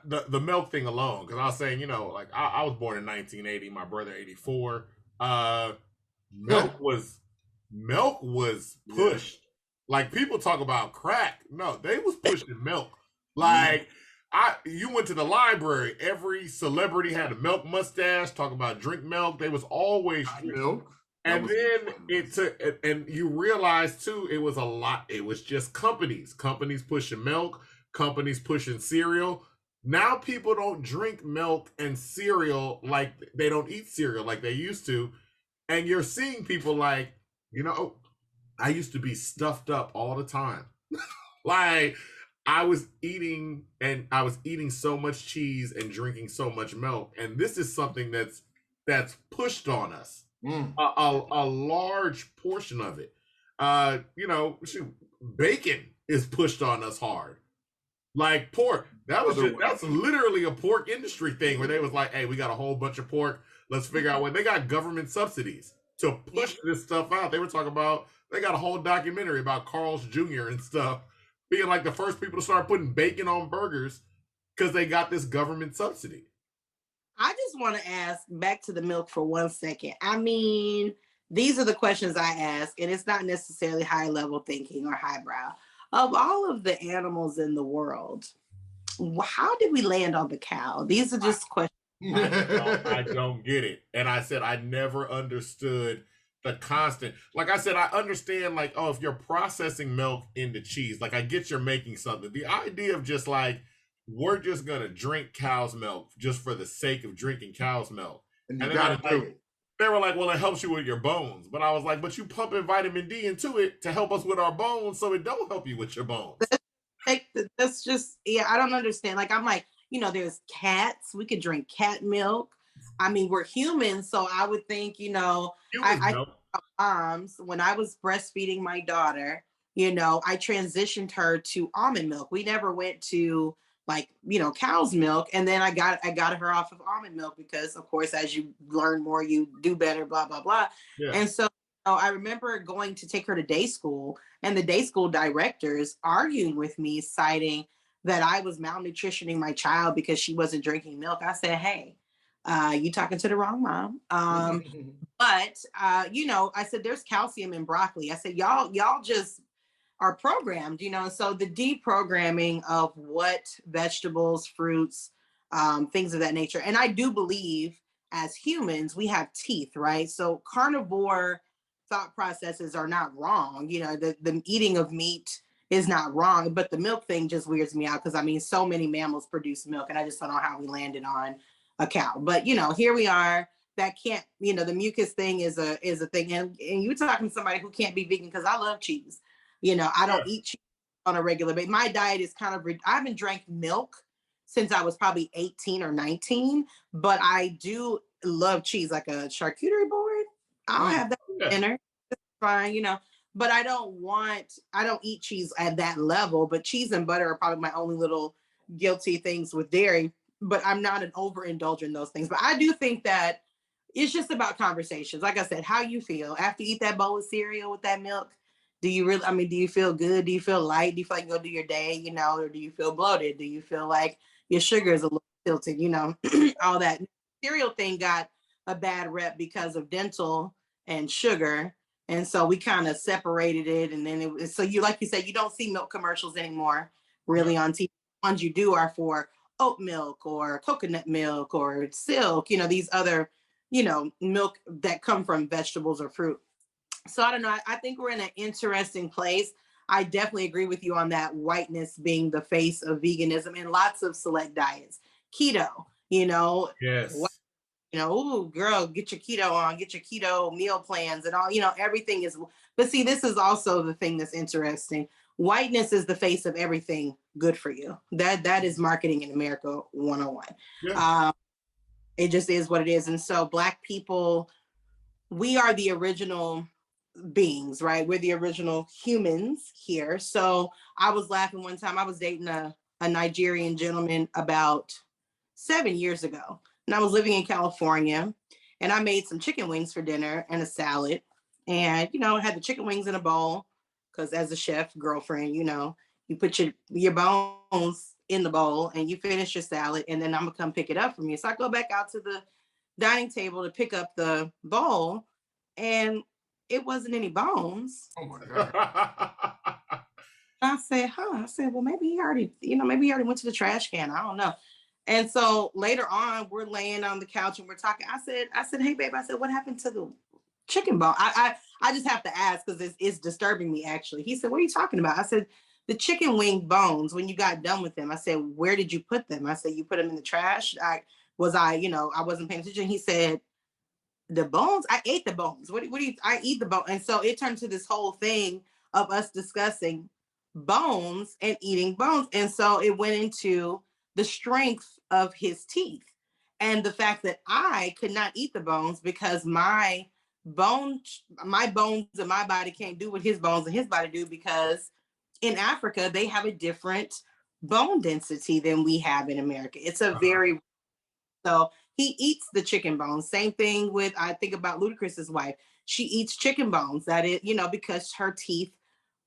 the milk thing alone, because I was saying, you know, like I was born in 1980, my brother 84. Milk was pushed. Like, people talk about crack. No, they was pushing milk. Like, you went to the library, every celebrity had a milk mustache, talk about drink milk. They was always milk. And then it took, and you realize too, it was a lot. It was just companies pushing milk, companies pushing cereal. Now people don't drink milk and cereal, like they don't eat cereal like they used to. And you're seeing people like, you know, I used to be stuffed up all the time. Like, I was eating so much cheese and drinking so much milk. And this is something that's pushed on us. A large portion of it. You know, bacon is pushed on us hard. Like pork. That's literally a pork industry thing where they was like, hey, we got a whole bunch of pork. Let's figure out what they got. Government subsidies to push this stuff out. They were talking about, they got a whole documentary about Carl's Jr. and stuff being like the first people to start putting bacon on burgers because they got this government subsidy. I just want to ask back to the milk for 1 second. I mean, these are the questions I ask, and it's not necessarily high level thinking or highbrow. Of all of the animals in the world, how did we land on the cow? These are just questions. I don't get it. And I said, I never understood the constant. Like I said, I understand, like, oh, if you're processing milk into cheese, like, I get you're making something. The idea of just like, we're just going to drink cow's milk just for the sake of drinking cow's milk. And you got to do it. They were like, well, it helps you with your bones. But I was like, but you pumping vitamin D into it to help us with our bones, so it don't help you with your bones. That's just, yeah, I don't understand. Like, I'm like, you know, there's cats. We could drink cat milk. I mean, we're humans, so I would think, you know, moms, when I was breastfeeding my daughter, you know, I transitioned her to almond milk. We never went to, like, you know, cow's milk. And then I got her off of almond milk because, of course, as you learn more, you do better, blah, blah, blah. Yeah. And so I remember going to take her to day school, and the day school directors arguing with me, citing that I was malnutritioning my child because she wasn't drinking milk. I said, hey, you talking to the wrong mom. But, you know, I said, there's calcium in broccoli. I said, y'all just are programmed, you know, and so the deprogramming of what vegetables, fruits, things of that nature. And I do believe as humans, we have teeth, right? So carnivore thought processes are not wrong. You know, the eating of meat is not wrong, but the milk thing just weirds me out because I mean, so many mammals produce milk, and I just don't know how we landed on a cow. But you know, here we are. That can't, you know, the mucus thing is a thing, and you talking to somebody who can't be vegan because I love cheese. You know, I don't eat cheese on a regular basis. My diet is kind of I haven't drank milk since I was probably 18 or 19, but I do love cheese, like a charcuterie board. I'll have that for dinner. It's fine, you know. But I don't eat cheese at that level. But cheese and butter are probably my only little guilty things with dairy. But I'm not an overindulger in those things. But I do think that it's just about conversations. Like I said, how you feel after you eat that bowl of cereal with that milk. Do you really, I mean, do you feel good? Do you feel light? Do you feel like you go do your day, you know, or do you feel bloated? Do you feel like your sugar is a little tilted, you know, all that. Cereal thing got a bad rep because of dental and sugar. And so we kind of separated it. And then it was, so you, like you said, you don't see milk commercials anymore really on TV. The ones you do are for oat milk or coconut milk or silk, you know, these other, you know, milk that come from vegetables or fruit. So I don't know. I think we're in an interesting place. I definitely agree with you on that, whiteness being the face of veganism in lots of select diets. Keto, you know, Yes. you know, ooh, girl, get your keto on, get your keto meal plans and all, you know, everything is, but see, this is also the thing that's interesting. Whiteness is the face of everything good for you. That is marketing in America 101. Yeah. It just is what it is. And so Black people, we are the original beings, right? We're the original humans here. So I was laughing one time. I was dating a Nigerian gentleman about 7 years ago. And I was living in California and I made some chicken wings for dinner and a salad. And, you know, I had the chicken wings in a bowl because as a chef girlfriend, you know, you put your bones in the bowl and you finish your salad and then I'm gonna come pick it up from you. So I go back out to the dining table to pick up the bowl and it wasn't any bones. Oh my God. I said, I said, well, maybe he already, you know, maybe he already went to the trash can. I don't know. And so later on, we're laying on the couch and we're talking. I said, hey, babe, I said, what happened to the chicken bone? I just have to ask because it's disturbing me, actually. He said, what are you talking about? I said, the chicken wing bones, when you got done with them, I said, where did you put them? I said, you put them in the trash. I wasn't paying attention. He said, the bones, I ate the bones. What do you, I eat the bone. And so it turned to this whole thing of us discussing bones and eating bones. And so it went into the strength of his teeth and the fact that I could not eat the bones because my bones and my body can't do what his bones and his body do because in Africa, they have a different bone density than we have in America. It's a very, so he eats the chicken bones. Same thing with, I think about Ludacris's wife. She eats chicken bones. That is, you know, because her teeth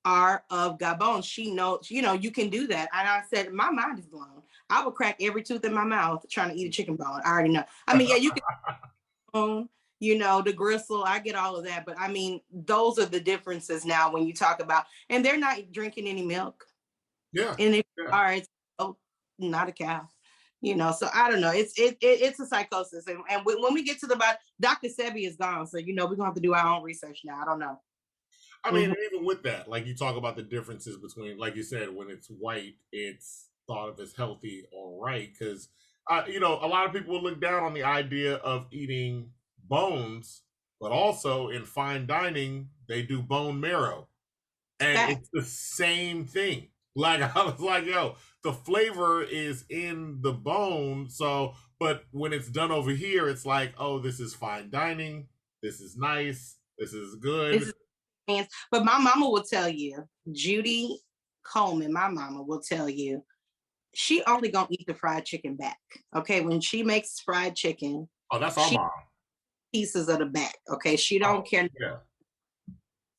are of Gabon. She knows, you know, you can do that. And I said, my mind is blown. I would crack every tooth in my mouth trying to eat a chicken bone. I already know. I mean, yeah, you can, you know, the gristle, I get all of that. But I mean, those are the differences now when you talk about, and they're not drinking any milk. Yeah. And if you are, it's not a cow. You know, so I don't know. It's a psychosis, and when we get to the bottom, Dr. Sebi is gone, so you know we're gonna have to do our own research now. I don't know. I mean, even with that, like you talk about the differences between, like you said, when it's white, it's thought of as healthy or right, because you know, a lot of people will look down on the idea of eating bones, but also in fine dining they do bone marrow, and it's the same thing. Like I was like, yo, the flavor is in the bone. So, but when it's done over here, it's like, oh, this is fine dining. This is nice. This is good. But my mama will tell you, Judy Coleman, my mama will tell you, she only gonna eat the fried chicken back. Okay, when she makes fried chicken, oh, that's our mom. Pieces of the back. Okay, she don't care. Yeah.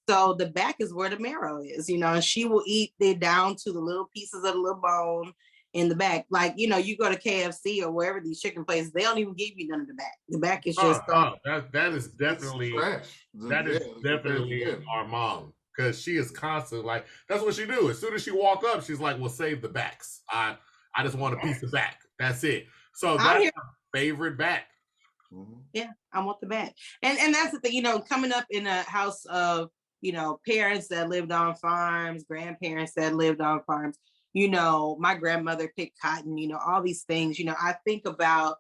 So the back is where the marrow is, you know, and she will eat it down to the little pieces of the little bone in the back. Like, you know, you go to KFC or wherever these chicken places, they don't even give you none of the back. The back is just that is definitely our mom. Because she is constantly like, that's what she do. As soon as she walk up, she's like, well, save the backs. I just want a piece of back. That's it. So that's her favorite back. Yeah, I want the bag. And that's the thing, coming up in a house of, parents that lived on farms, grandparents that lived on farms, my grandmother picked cotton, all these things, I think about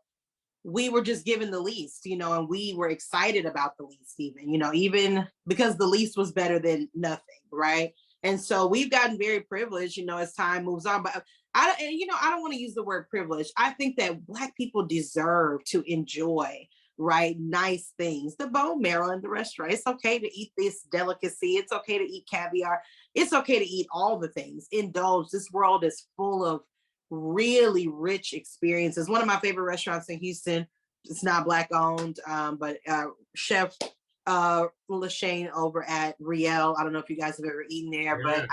we were just given the least, and we were excited about the least, even because the least was better than nothing, right? And so we've gotten very privileged, as time moves on. But I don't want to use the word privilege. I think that Black people deserve to enjoy, right, nice things. The bone marrow in the restaurant. It's okay to eat this delicacy. It's okay to eat caviar. It's okay to eat all the things. Indulge. This world is full of really rich experiences. One of my favorite restaurants in Houston, it's not Black owned, but Chef Lashane over at Riel. I don't know if you guys have ever eaten there, but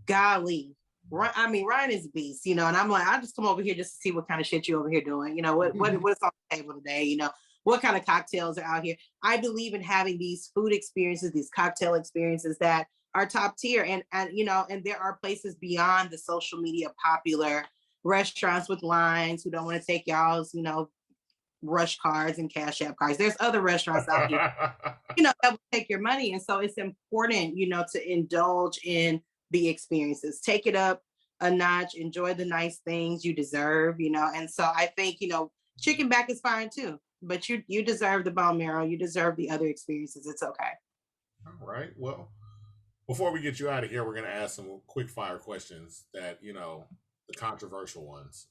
golly, Ryan is a beast, and I'm like, I just come over here just to see what kind of shit you over here doing. What's on the table today, what kind of cocktails are out here. I believe in having these food experiences, these cocktail experiences that are top tier. And there are places beyond the social media popular restaurants with lines who don't want to take y'all's, rush cards and cash app cards. There's other restaurants out here, that will take your money. And so it's important, to indulge in the experiences, take it up a notch, enjoy the nice things you deserve, And so I think, chicken back is fine too, but you deserve the bone marrow. You deserve the other experiences. It's okay. All right. Well, before we get you out of here, we're going to ask some quick fire questions that, the controversial ones.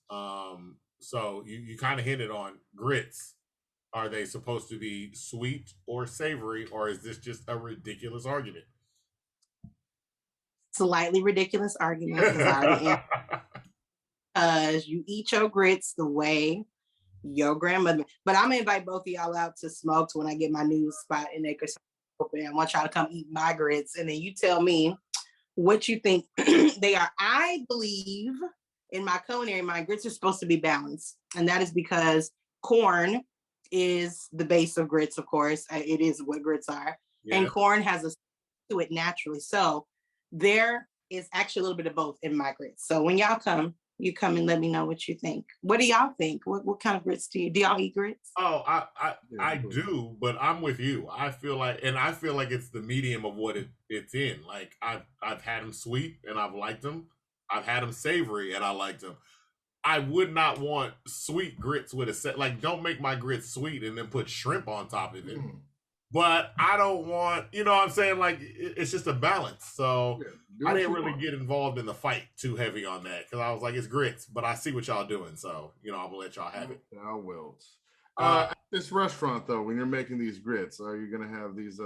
So you kind of hinted on grits. Are they supposed to be sweet or savory, or is this just a ridiculous argument? Slightly ridiculous argument because you eat your grits the way your grandmother. But I'm gonna invite both of y'all out to Smoked when I get my new spot in Acres open. I want y'all to come eat my grits, and then you tell me what you think they are. I believe in my culinary mind, grits are supposed to be balanced, and that is because corn is the base of grits. Of course, it is what grits are, and corn has a to it naturally. So there is actually a little bit of both in my grits. So when y'all come, you come and let me know what you think. What do y'all think? What kind of grits do y'all eat grits? Oh, I do, but I'm with you. I feel like it's the medium of what it's in. Like I've had them sweet and I've liked them. I've had them savory and I liked them. I would not want sweet grits with a set. Like, don't make my grits sweet and then put shrimp on top of it. But I don't want, what I'm saying? Like, it's just a balance. So I didn't really get involved in the fight too heavy on that because I was like, it's grits, but I see what y'all doing. So, I'm going to let y'all have it. I will. At this restaurant, though, when you're making these grits, are you going to have these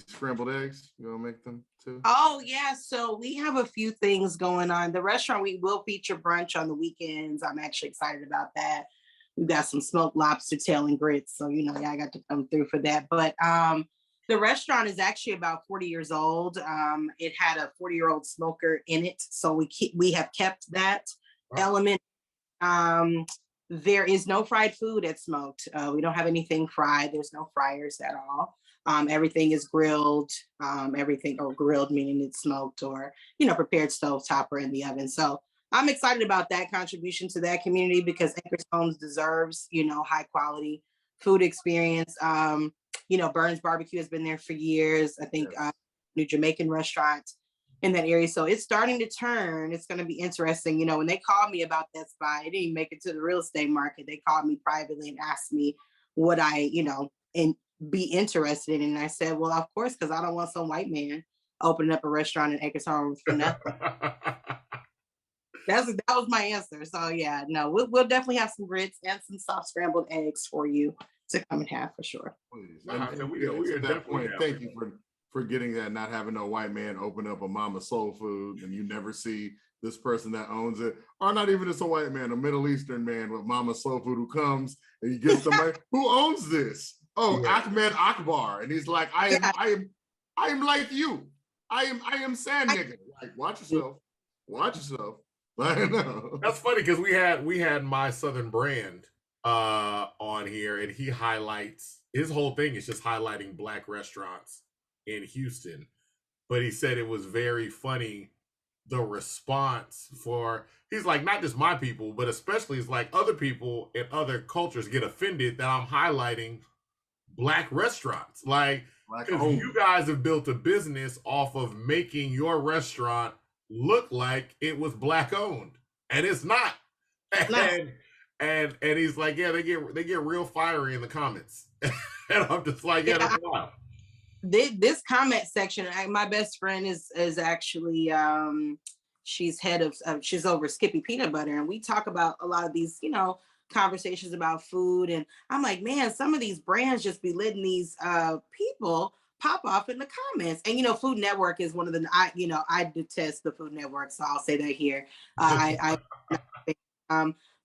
scrambled eggs? You going to make them too? Oh, yeah. So we have a few things going on. The restaurant, we will feature brunch on the weekends. I'm actually excited about that. We've got some smoked lobster tail and grits. So, y'all got to come through for that. But the restaurant is actually about 40 years old. It had a 40-year-old smoker in it. So we have kept that element. There is no fried food at Smoked. We don't have anything fried. There's no fryers at all. Everything is grilled, grilled meaning it's smoked or, prepared stovetop or in the oven. So I'm excited about that contribution to that community because Acres Homes deserves, high quality food experience. Burns Barbecue has been there for years. I think new Jamaican restaurant in that area. So it's starting to turn. It's going to be interesting. When they called me about that spot, it didn't make it to the real estate market. They called me privately and asked me would I, be interested in. And I said, well, of course, because I don't want some white man opening up a restaurant in Acres Homes for nothing. That was my answer. So yeah, no, we'll definitely have some grits and some soft scrambled eggs for you to come and have for sure. Please. And we at that point, thank you for getting that, not having no white man open up a Mama Soul Food and you never see this person that owns it, or not even just a white man, a Middle Eastern man with Mama Soul Food who comes and he gets somebody who owns this. Oh, Ahmed Akbar, and he's like, I am like you. I am sand nigga. Like, watch yourself. I know. That's funny because we had my Southern Brand on here, and he highlights his whole thing is just highlighting Black restaurants in Houston. But he said it was very funny the response for, he's like, not just my people, but especially it's like other people in other cultures get offended that I'm highlighting Black restaurants. Like, because you guys have built a business off of making your restaurant look like it was Black owned, and it's not. And he's like, yeah, they get real fiery in the comments, and I'm just like, yeah, that's wild. This comment section, my best friend is actually she's head of she's over Skippy Peanut Butter, and we talk about a lot of these, you know, conversations about food. And I'm like, man, some of these brands just be letting these people pop off in the comments. And you know, Food Network is one of the I detest the Food Network, so I'll say that here.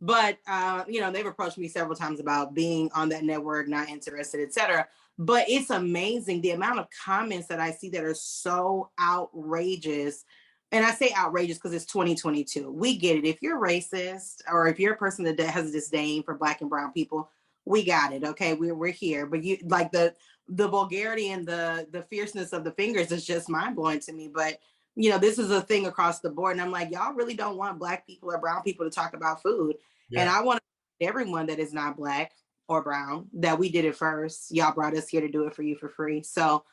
But you know, they've approached me several times about being on that network, not interested, etc. But it's amazing the amount of comments that I see that are so outrageous. And I say outrageous because it's 2022. We get it. If you're racist or if you're a person that has a disdain for Black and brown people, we got it. Okay, we're here. But you like the vulgarity and the fierceness of the fingers is just mind blowing to me. But you know, this is a thing across the board, and I'm like, y'all really don't want Black people or brown people to talk about food. Yeah. And I want everyone that is not Black or brown that we did it first. Y'all brought us here to do it for you for free. So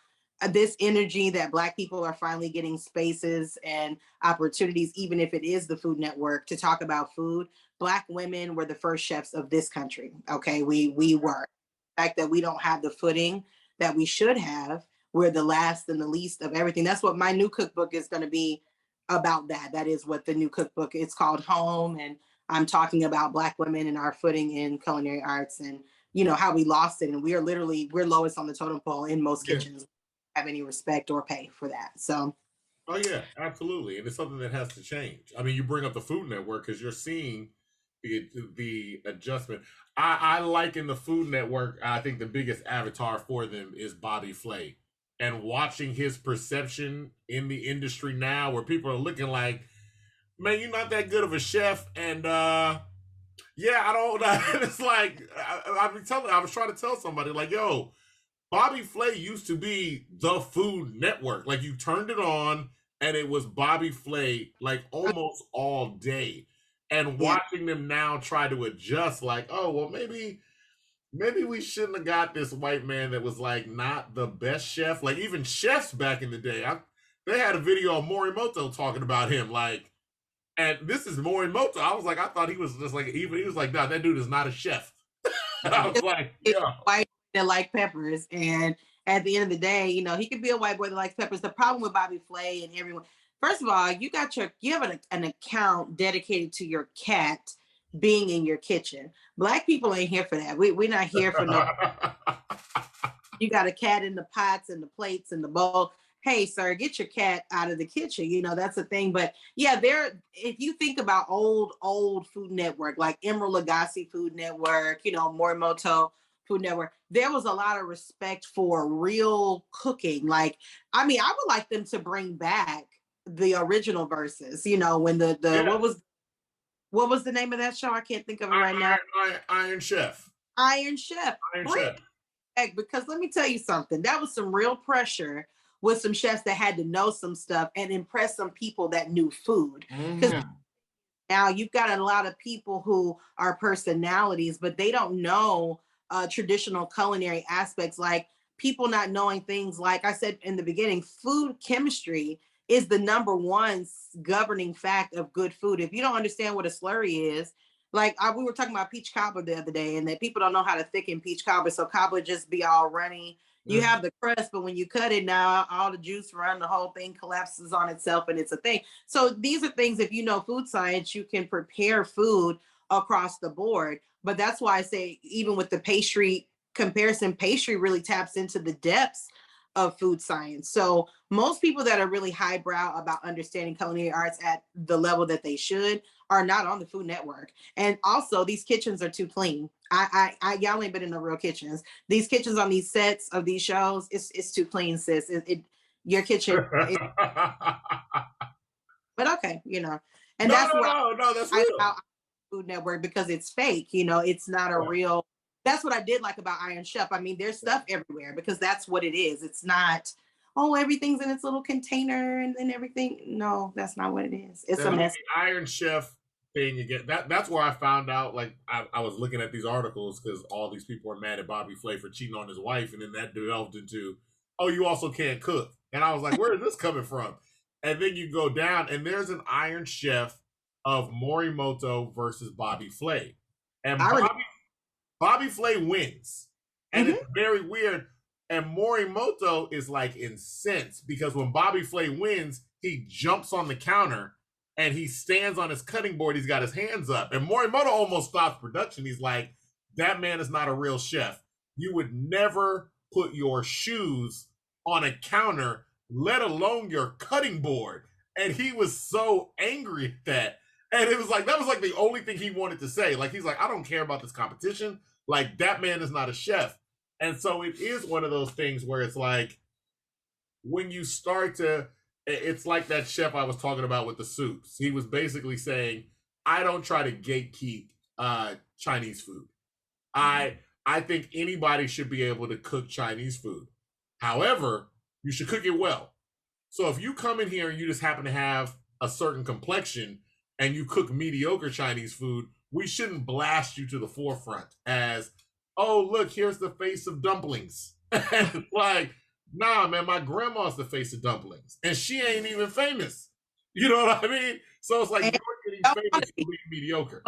this energy that Black people are finally getting spaces and opportunities, even if it is the Food Network, to talk about food. Black women were the first chefs of this country. Okay, we were. The fact that we don't have the footing that we should have, we're the last and the least of everything. That's what my new cookbook is going to be about. That is what the new cookbook, it's called Home, and I'm talking about Black women and our footing in culinary arts, and you know how we lost it, and we're lowest on the totem pole in most kitchens. Have any respect or pay for that. So oh yeah, absolutely. And it's something that has to change. I mean, you bring up the Food Network because you're seeing the adjustment. I liken the Food Network, I think the biggest avatar for them is Bobby Flay, and watching his perception in the industry now, where people are looking like, man, you're not that good of a chef. And yeah, I don't it's like I was trying to tell somebody like, yo, Bobby Flay used to be the Food Network. Like, you turned it on and it was Bobby Flay like almost all day. And watching them now try to adjust, like, oh, well, maybe we shouldn't have got this white man that was like not the best chef. Like, even chefs back in the day, they had a video of Morimoto talking about him, like, and this is Morimoto. I was like, I thought he was just like, he was like, nah, that dude is not a chef. And I was like, yeah. White that like peppers, and at the end of the day, you know, he could be a white boy that likes peppers. The problem with Bobby Flay and everyone, first of all, you have an account dedicated to your cat being in your kitchen. Black people ain't here for that. We're not here for no. You got a cat in the pots and the plates and the bowl. Hey, sir, get your cat out of the kitchen. You know, that's a thing. But yeah, if you think about old Food Network, like Emeril Lagasse Food Network, you know, Morimoto Food Network, there was a lot of respect for real cooking. Like, I mean, I would like them to bring back the original verses, you know, when the what was the name of that show? I can't think of it right now. Iron Chef. Iron Chef. Because let me tell you something, that was some real pressure with some chefs that had to know some stuff and impress some people that knew food. Because now you've got a lot of people who are personalities, but they don't know traditional culinary aspects, like people not knowing things like I said in the beginning, food chemistry is the number one governing fact of good food. If you don't understand what a slurry is, like we were talking about peach cobbler the other day, and that people don't know how to thicken peach cobbler, so cobbler just be all runny. You have the crust, but when you cut it now, all the juice run, the whole thing collapses on itself, and it's a thing. So these are things, if you know food science, you can prepare food across the board. But that's why I say, even with the pastry comparison, pastry really taps into the depths of food science. So most people that are really highbrow about understanding culinary arts at the level that they should are not on the Food Network. And also, these kitchens are too clean. Y'all ain't been in the real kitchens. These kitchens on these sets of these shows, it's too clean, sis. Your kitchen. But okay, you know, and that's real. Food Network, because it's fake. You know, it's not a real. That's what I did like about Iron Chef. I mean, there's stuff everywhere because that's what it is. It's not, oh, everything's in its little container and then everything. No, that's not what it is. It's a mess. The Iron Chef thing again. That's where I found out. Like I was looking at these articles because all these people are mad at Bobby Flay for cheating on his wife, and then that developed into, oh, you also can't cook. And I was like, where is this coming from? And then you go down, and there's an Iron Chef of Morimoto versus Bobby Flay, and Bobby Flay wins, and it's very weird. And Morimoto is like incensed because when Bobby Flay wins, he jumps on the counter and he stands on his cutting board. He's got his hands up, and Morimoto almost stops production. He's like, that man is not a real chef. You would never put your shoes on a counter, let alone your cutting board. And he was so angry at that. And it was like, that was like the only thing he wanted to say. Like, he's like, I don't care about this competition. Like, that man is not a chef. And so it is one of those things where it's like, when you start to, it's like that chef I was talking about with the soups. He was basically saying, I don't try to gatekeep Chinese food. I think anybody should be able to cook Chinese food. However, you should cook it well. So if you come in here and you just happen to have a certain complexion and you cook mediocre Chinese food, we shouldn't blast you to the forefront as, oh, look, here's the face of dumplings. And like, nah, man, my grandma's the face of dumplings, and she ain't even famous. You know what I mean? So it's like, you're getting famous for being mediocre.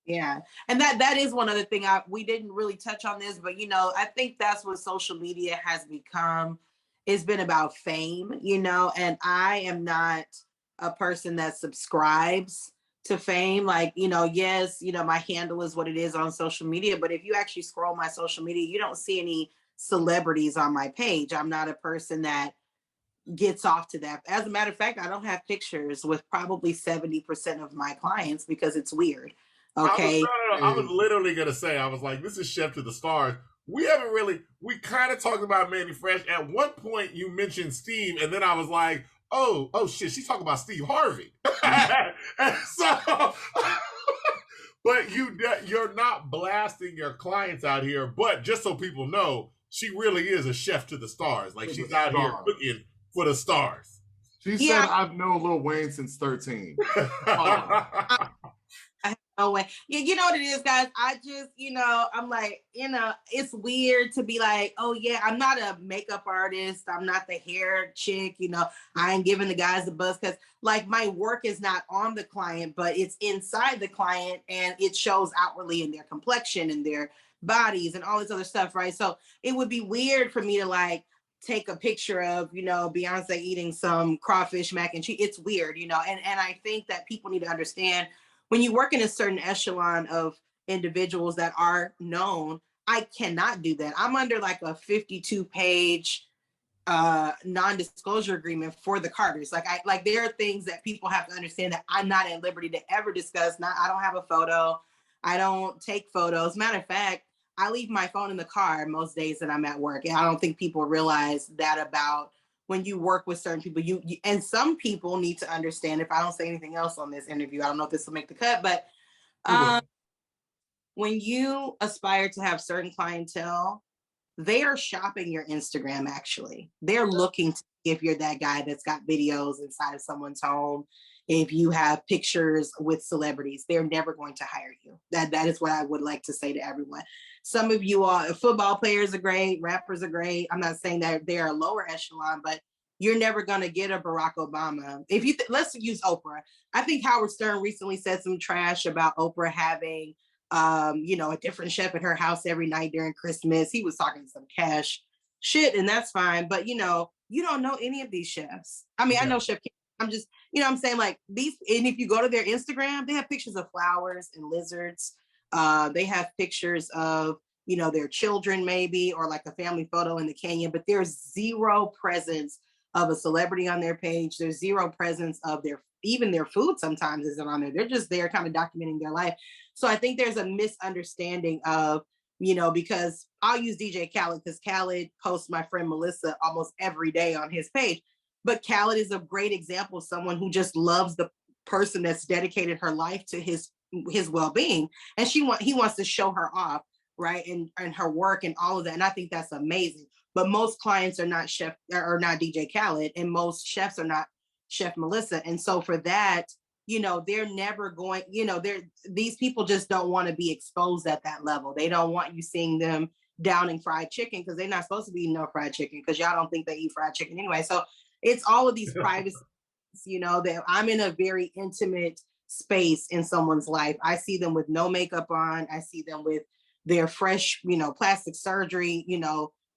Yeah, and that is one other thing. We didn't really touch on this, but I think that's what social media has become. It's been about fame, and I am not a person that subscribes to fame. Like, yes, my handle is what it is on social media, but if you actually scroll my social media, you don't see any celebrities on my page. I'm not a person that gets off to that. As a matter of fact, I don't have pictures with probably 70% of my clients because it's weird. Okay. I was literally going to say, I was like, this is Chef to the Stars. We kind of talked about Manny Fresh. At one point you mentioned Steve, and then I was like, oh shit, she's talking about Steve Harvey. And so, but you're not blasting your clients out here, but just so people know, she really is a chef to the stars. Like, she's out here cooking for the stars. She said, I've known Lil Wayne since 13. No way. Yeah, you know what it is, guys. I just, I'm like, it's weird to be like, oh yeah, I'm not a makeup artist. I'm not the hair chick. I ain't giving the guys the buzz because like my work is not on the client, but it's inside the client and it shows outwardly in their complexion and their bodies and all this other stuff, right? So it would be weird for me to like take a picture of, Beyonce eating some crawfish mac and cheese. It's weird, and I think that people need to understand when you work in a certain echelon of individuals that are known, I cannot do that. I'm under like a 52-page non-disclosure agreement for the Carters. Like there are things that people have to understand that I'm not at liberty to ever discuss. I don't have a photo. I don't take photos. Matter of fact, I leave my phone in the car most days that I'm at work. And I don't think people realize that about when you work with certain people, you and some people need to understand, if I don't say anything else on this interview, I don't know if this will make the cut, but when you aspire to have certain clientele, they are shopping your Instagram, actually. They're looking to see if you're that guy that's got videos inside of someone's home. If you have pictures with celebrities, they're never going to hire you. That is what I would like to say to everyone. Some of you football players are great, rappers are great. I'm not saying that they are lower echelon, but you're never going to get a Barack Obama. If you let's use Oprah. I think Howard Stern recently said some trash about Oprah having, a different chef at her house every night during Christmas. He was talking some cash shit, and that's fine. But you don't know any of these chefs. I mean, I know Chef. I'm just, I'm saying like these, and if you go to their Instagram, they have pictures of flowers and lizards. They have pictures of, their children maybe, or like a family photo in the canyon, but there's zero presence of a celebrity on their page. There's zero presence of even their food sometimes isn't on there. They're just there kind of documenting their life. So I think there's a misunderstanding of, because I'll use DJ Khaled because Khaled posts my friend Melissa almost every day on his page. But Khaled is a great example of someone who just loves the person that's dedicated her life to his well-being. And he wants to show her off, right? And her work and all of that. And I think that's amazing. but most clients are not not DJ Khaled, and most chefs are not Chef Melissa. And so for that, they're never going, these people just don't want to be exposed at that level. They don't want you seeing them downing fried chicken because they're not supposed to be eating no fried chicken because y'all don't think they eat fried chicken anyway. So it's all of these privacy, that I'm in a very intimate space in someone's life. I see them with no makeup on. I see them with their fresh, plastic surgery,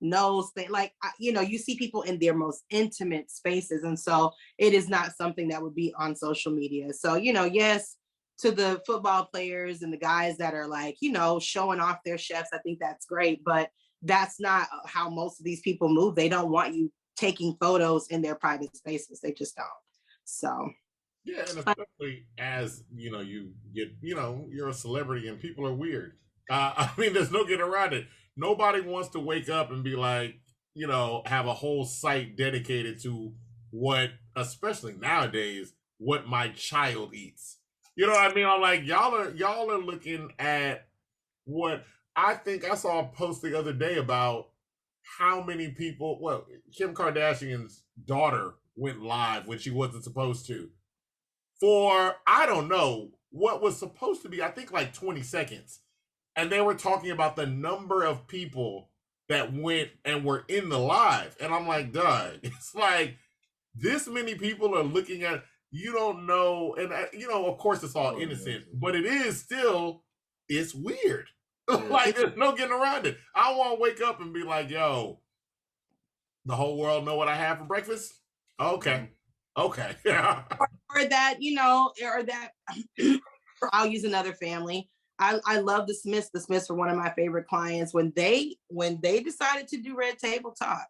nose thing. Like, you see people in their most intimate spaces. And so it is not something that would be on social media. So, yes, to the football players and the guys that are like, showing off their chefs, I think that's great. But that's not how most of these people move. They don't want you taking photos in their private spaces. They just don't. So. Yeah, and especially as, you get, you're a celebrity and people are weird. I mean, there's no getting around it. Nobody wants to wake up and be like, have a whole site dedicated to what, especially nowadays, what my child eats. You know what I mean? I'm like, y'all are looking at what I think I saw a post the other day about how many people, well, Kim Kardashian's daughter went live when she wasn't supposed to. For, I don't know, what was supposed to be, I think like 20 seconds. And they were talking about the number of people that went and were in the live. And I'm like, duh, it's like this many people are looking at, you don't know. And, of course it's all innocent, but it is still, it's weird. Like there's no getting around it. I want to wake up and be like, yo, the whole world know what I have for breakfast? Okay. Okay. or that, or that I'll use another family. I love the Smiths. The Smiths were one of my favorite clients. When they decided to do Red Table Talk,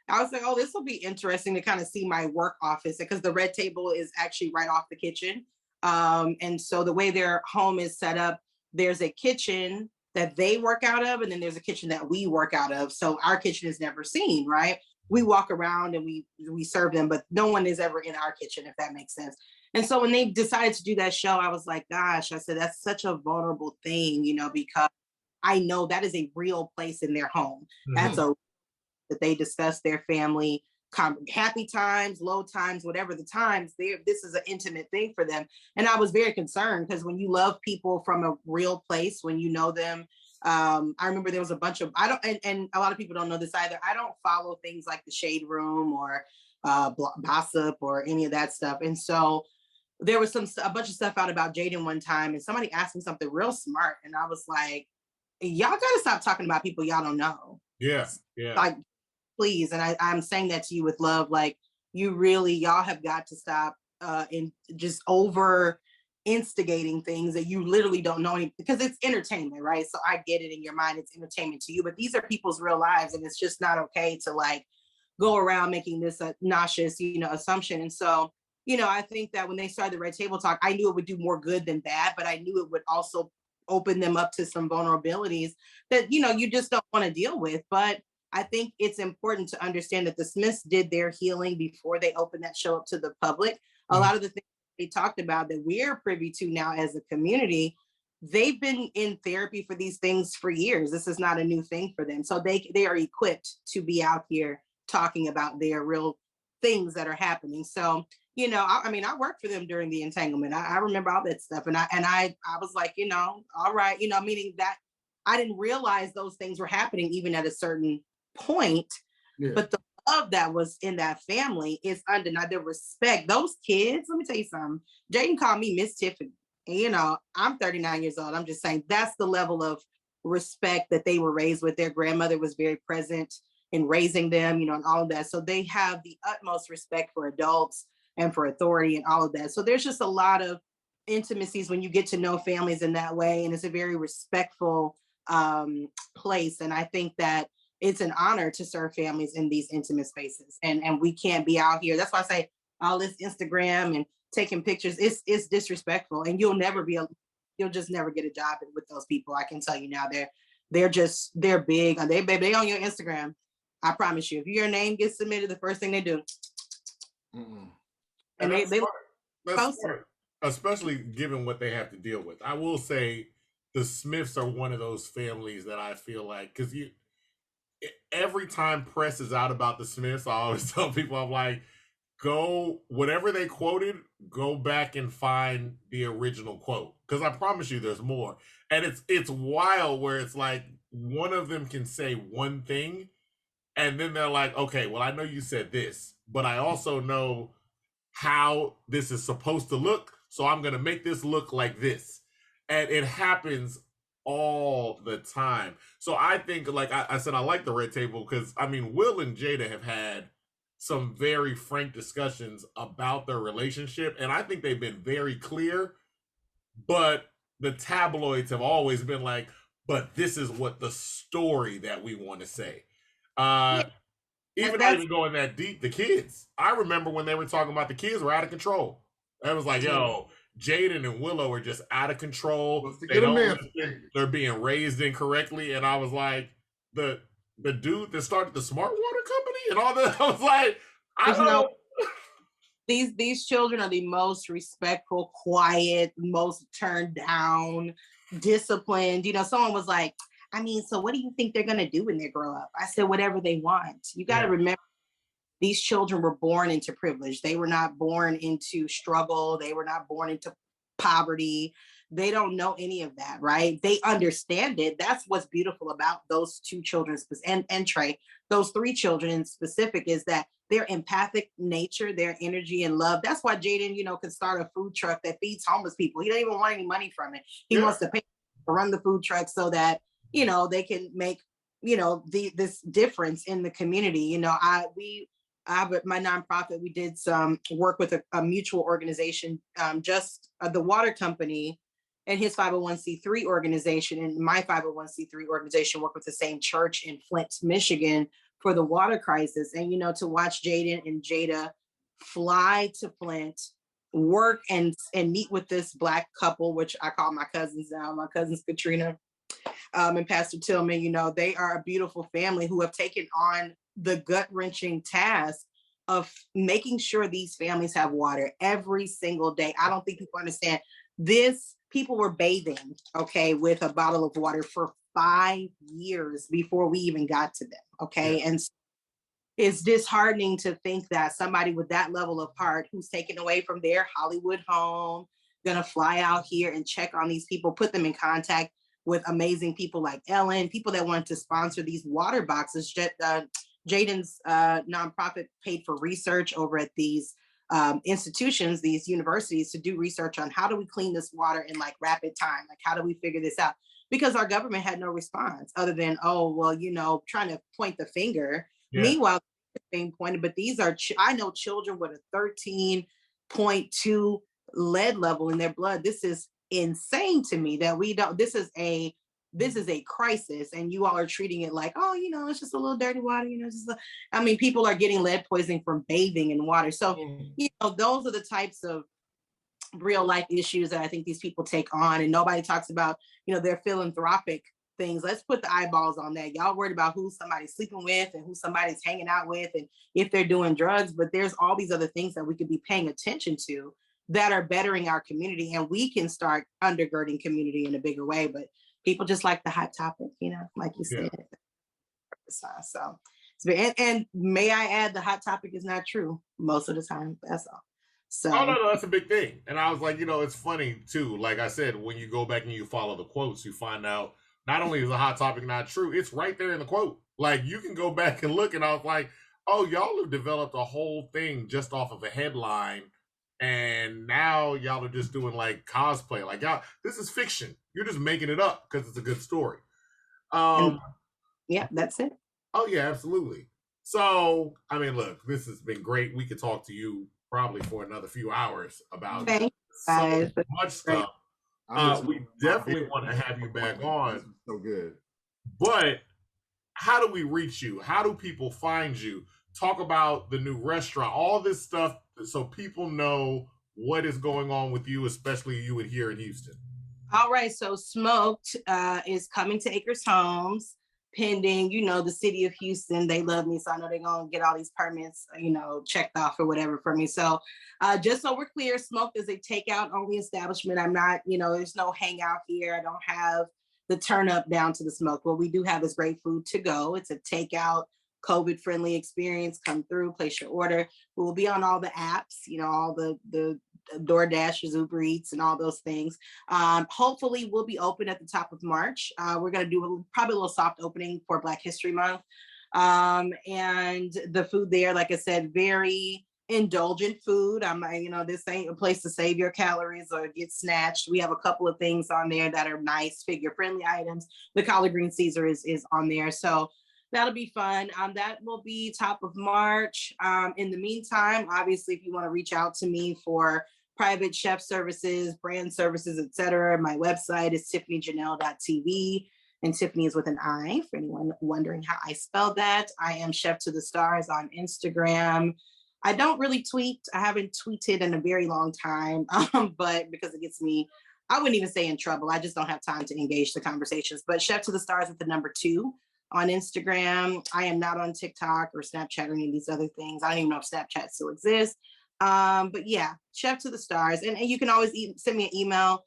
I was like, oh, this will be interesting to kind of see my work office, because the Red Table is actually right off the kitchen. And so the way their home is set up, there's a kitchen that they work out of, and then there's a kitchen that we work out of. So our kitchen is never seen, right? We walk around and we serve them, but no one is ever in our kitchen, if that makes sense. And so when they decided to do that show, I was like, gosh, I said, that's such a vulnerable thing, because I know that is a real place in their home. Mm-hmm. That's that they discuss their family, happy times, low times, whatever the times, this is an intimate thing for them. And I was very concerned, because when you love people from a real place, when you know them, I remember there was a bunch of, and a lot of people don't know this either, I don't follow things like the Shade Room or gossip or any of that stuff. And so there was a bunch of stuff out about Jaden one time, and somebody asked me something real smart, and I was like, y'all gotta stop talking about people y'all don't know. Yeah. Like, please. And I'm saying that to you with love. Like, y'all have got to stop and just over instigating things that you literally don't know because it's entertainment, right? So I get it, in your mind, it's entertainment to you, but these are people's real lives, and it's just not okay to like go around making this a nauseous, assumption. And so, I think that when they started the Red Table Talk, I knew it would do more good than bad, but I knew it would also open them up to some vulnerabilities that, you just don't want to deal with. But I think it's important to understand that the Smiths did their healing before they opened that show up to the public. A lot of the things they talked about that we're privy to now as a community, they've been in therapy for these things for years. This is not a new thing for them. So they are equipped to be out here talking about their real things that are happening. So, I worked for them during the entanglement. I remember all that stuff. And I was like, all right, meaning that I didn't realize those things were happening even at a certain point. Yeah. But the love that was in that family is undeniable. The respect. Those kids, let me tell you something. Jaden called me Miss Tiffany. And, I'm 39 years old. I'm just saying that's the level of respect that they were raised with. Their grandmother was very present in raising them, and all of that. So they have the utmost respect for adults and for authority and all of that. So there's just a lot of intimacies when you get to know families in that way. And it's a very respectful place. And I think that it's an honor to serve families in these intimate spaces. And we can't be out here. That's why I say all this Instagram and taking pictures, it's disrespectful. And you'll just never get a job with those people. I can tell you now, they're big. They on your Instagram. I promise you, if your name gets submitted, the first thing they do. Mm-mm. And that's smart, especially given what they have to deal with. I will say the Smiths are one of those families that I feel like, because every time press is out about the Smiths, I always tell people, I'm like, go whatever they quoted, go back and find the original quote, because I promise you there's more. And it's wild where it's like one of them can say one thing and then they're like, okay, well, I know you said this, but I also know how this is supposed to look, so I'm gonna make this look like this. And it happens all the time. So I think, like I said, I like the red table because I mean Will and Jada have had some very frank discussions about their relationship, and I think they've been very clear, but the tabloids have always been like, but this is what the story that we want to say. Yeah, Even not even going that deep, the kids. I remember when they were talking about the kids were out of control. It was like, yo, Jaden and Willow are just out of control. They don't listen. They're being raised incorrectly. And I was like, the dude that started the Smart Water Company and all that, I was like, I don't know. These children are the most respectful, quiet, most turned down, disciplined. You know, someone was like, I mean, so what do you think they're going to do when they grow up? I said, whatever they want. You got to remember, these children were born into privilege. They were not born into struggle. They were not born into poverty. They don't know any of that, right? They understand it. That's what's beautiful about those two children and Trey, those three children in specific, is that their empathic nature, their energy and love. That's why Jaden, you know, could start a food truck that feeds homeless people. He doesn't even want any money from it. He wants to pay to run the food truck so that, you know, they can make, you know, this difference in the community. You know, my nonprofit, we did some work with a mutual organization, the water company and his 501c3 organization, and my 501c3 organization work with the same church in Flint, Michigan for the water crisis. And, you know, to watch Jaden and Jada fly to Flint, work and meet with this Black couple, which I call my cousins now, my cousins Katrina and Pastor Tillman. You know, they are a beautiful family who have taken on the gut-wrenching task of making sure these families have water every single day. I don't think people understand this. People were bathing, okay, with a bottle of water for 5 years before we even got to them, okay? And it's disheartening to think that somebody with that level of heart, who's taken away from their Hollywood home, gonna fly out here and check on these people, put them in contact with amazing people like Ellen, people that want to sponsor these water boxes. Jaden's nonprofit paid for research over at these institutions, these universities, to do research on how do we clean this water in like rapid time? Like, how do we figure this out? Because our government had no response other than, oh, well, you know, trying to point the finger. Meanwhile, being pointed, but these are, I know children with a 13.2 lead level in their blood. This is insane to me that we don't, this is a crisis, and you all are treating it like, oh, you know, it's just a little dirty water, you know, I mean, people are getting lead poisoning from bathing in water. So, you know, those are the types of real life issues that I think these people take on, and nobody talks about, you know, their philanthropic things. Let's put the eyeballs on that. Y'all worried about who somebody's sleeping with and who somebody's hanging out with and if they're doing drugs, but there's all these other things that we could be paying attention to that are bettering our community, and we can start undergirding community in a bigger way. But people just like the hot topic, you know, like you said. So, and may I add, the hot topic is not true most of the time. That's all. So, no, that's a big thing. And I was like, you know, it's funny too. Like I said, when you go back and you follow the quotes, you find out not only is the hot topic not true, it's right there in the quote. Like, you can go back and look, and I was like, oh, y'all have developed a whole thing just off of a headline. And now y'all are just doing like cosplay. Like, y'all, this is fiction. You're just making it up because it's a good story. Yeah, that's it. Oh yeah, absolutely. So, I mean, look, this has been great. We could talk to you probably for another few hours about so much stuff. We definitely want to have you back on. So good. But how do we reach you? How do people find you? Talk about the new restaurant, all this stuff, so people know what is going on with you, especially you here in Houston. All right, so Smoked is coming to Acres Homes, pending, you know, the city of Houston. They love me, so I know they're gonna get all these permits, you know, checked off or whatever for me. So just so we're clear, Smoked is a takeout only establishment. I'm not, you know, there's no hangout here. I don't have the turn up down to the smoke. What we do have is great food to go. It's a takeout, COVID friendly experience. Come through, place your order. We will be on all the apps, you know, all the DoorDash, Uber Eats, and all those things. Hopefully, we'll be open at the top of March. We're going to do probably a little soft opening for Black History Month. And the food there, like I said, very indulgent food. You know, this ain't a place to save your calories or get snatched. We have a couple of things on there that are nice, figure friendly items. The collard green Caesar is on there. So that'll be fun. That will be top of March. In the meantime, obviously, if you want to reach out to me for private chef services, brand services, etc., my website is tiffanyjanelle.tv. And Tiffany is with an I, for anyone wondering how I spell that. I am Chef to the Stars on Instagram. I don't really tweet. I haven't tweeted in a very long time, but because it gets me, I wouldn't even say in trouble. I just don't have time to engage the conversations. But Chef to the Stars with the number 2 on Instagram. I am not on TikTok or Snapchat or any of these other things. I don't even know if Snapchat still exists. But yeah, Chef to the Stars. And you can always send me an email.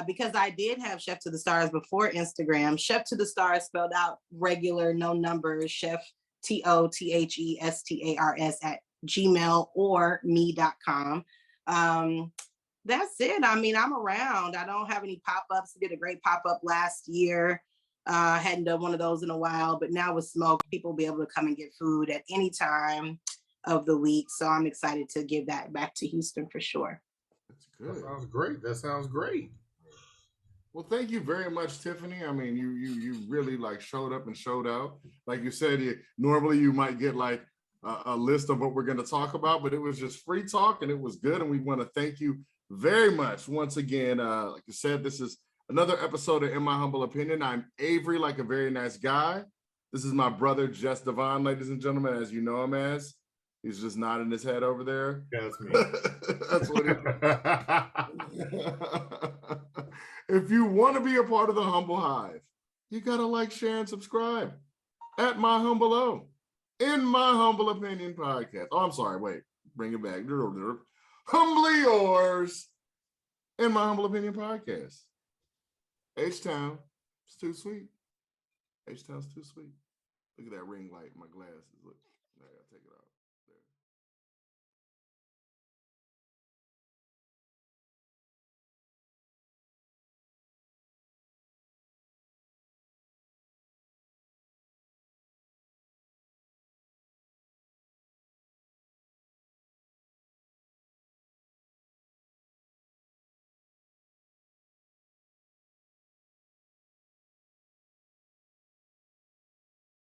Because I did have Chef to the Stars before Instagram. Chef to the Stars spelled out regular, no numbers, Chef TOTHESTARS at gmail or me.com. That's it. I mean, I'm around. I don't have any pop-ups. I did a great pop-up last year. Hadn't done one of those in a while, but now with Smoke, people will be able to come and get food at any time of the week. So I'm excited to give that back to Houston for sure. That's good. That sounds great. That sounds great. Well, thank you very much, Tiffani. I mean, you really like showed up and showed out. Like you said, normally you might get like a list of what we're going to talk about, but it was just free talk and it was good. And we want to thank you very much once again. Like I said, this is another episode of In My Humble Opinion. I'm Avery, like a very nice guy. This is my brother, Jess Devon, ladies and gentlemen, as you know him as. He's just nodding his head over there. Yeah, that's me. That's what he. If you want to be a part of the Humble Hive, you gotta like, share, and subscribe at My Humble O, In My Humble Opinion podcast. Oh, I'm sorry. Wait, bring it back. Humbly yours, In My Humble Opinion podcast. H-Town, it's too sweet. H-Town's too sweet. Look at that ring light in my glasses. Look, I gotta take it off.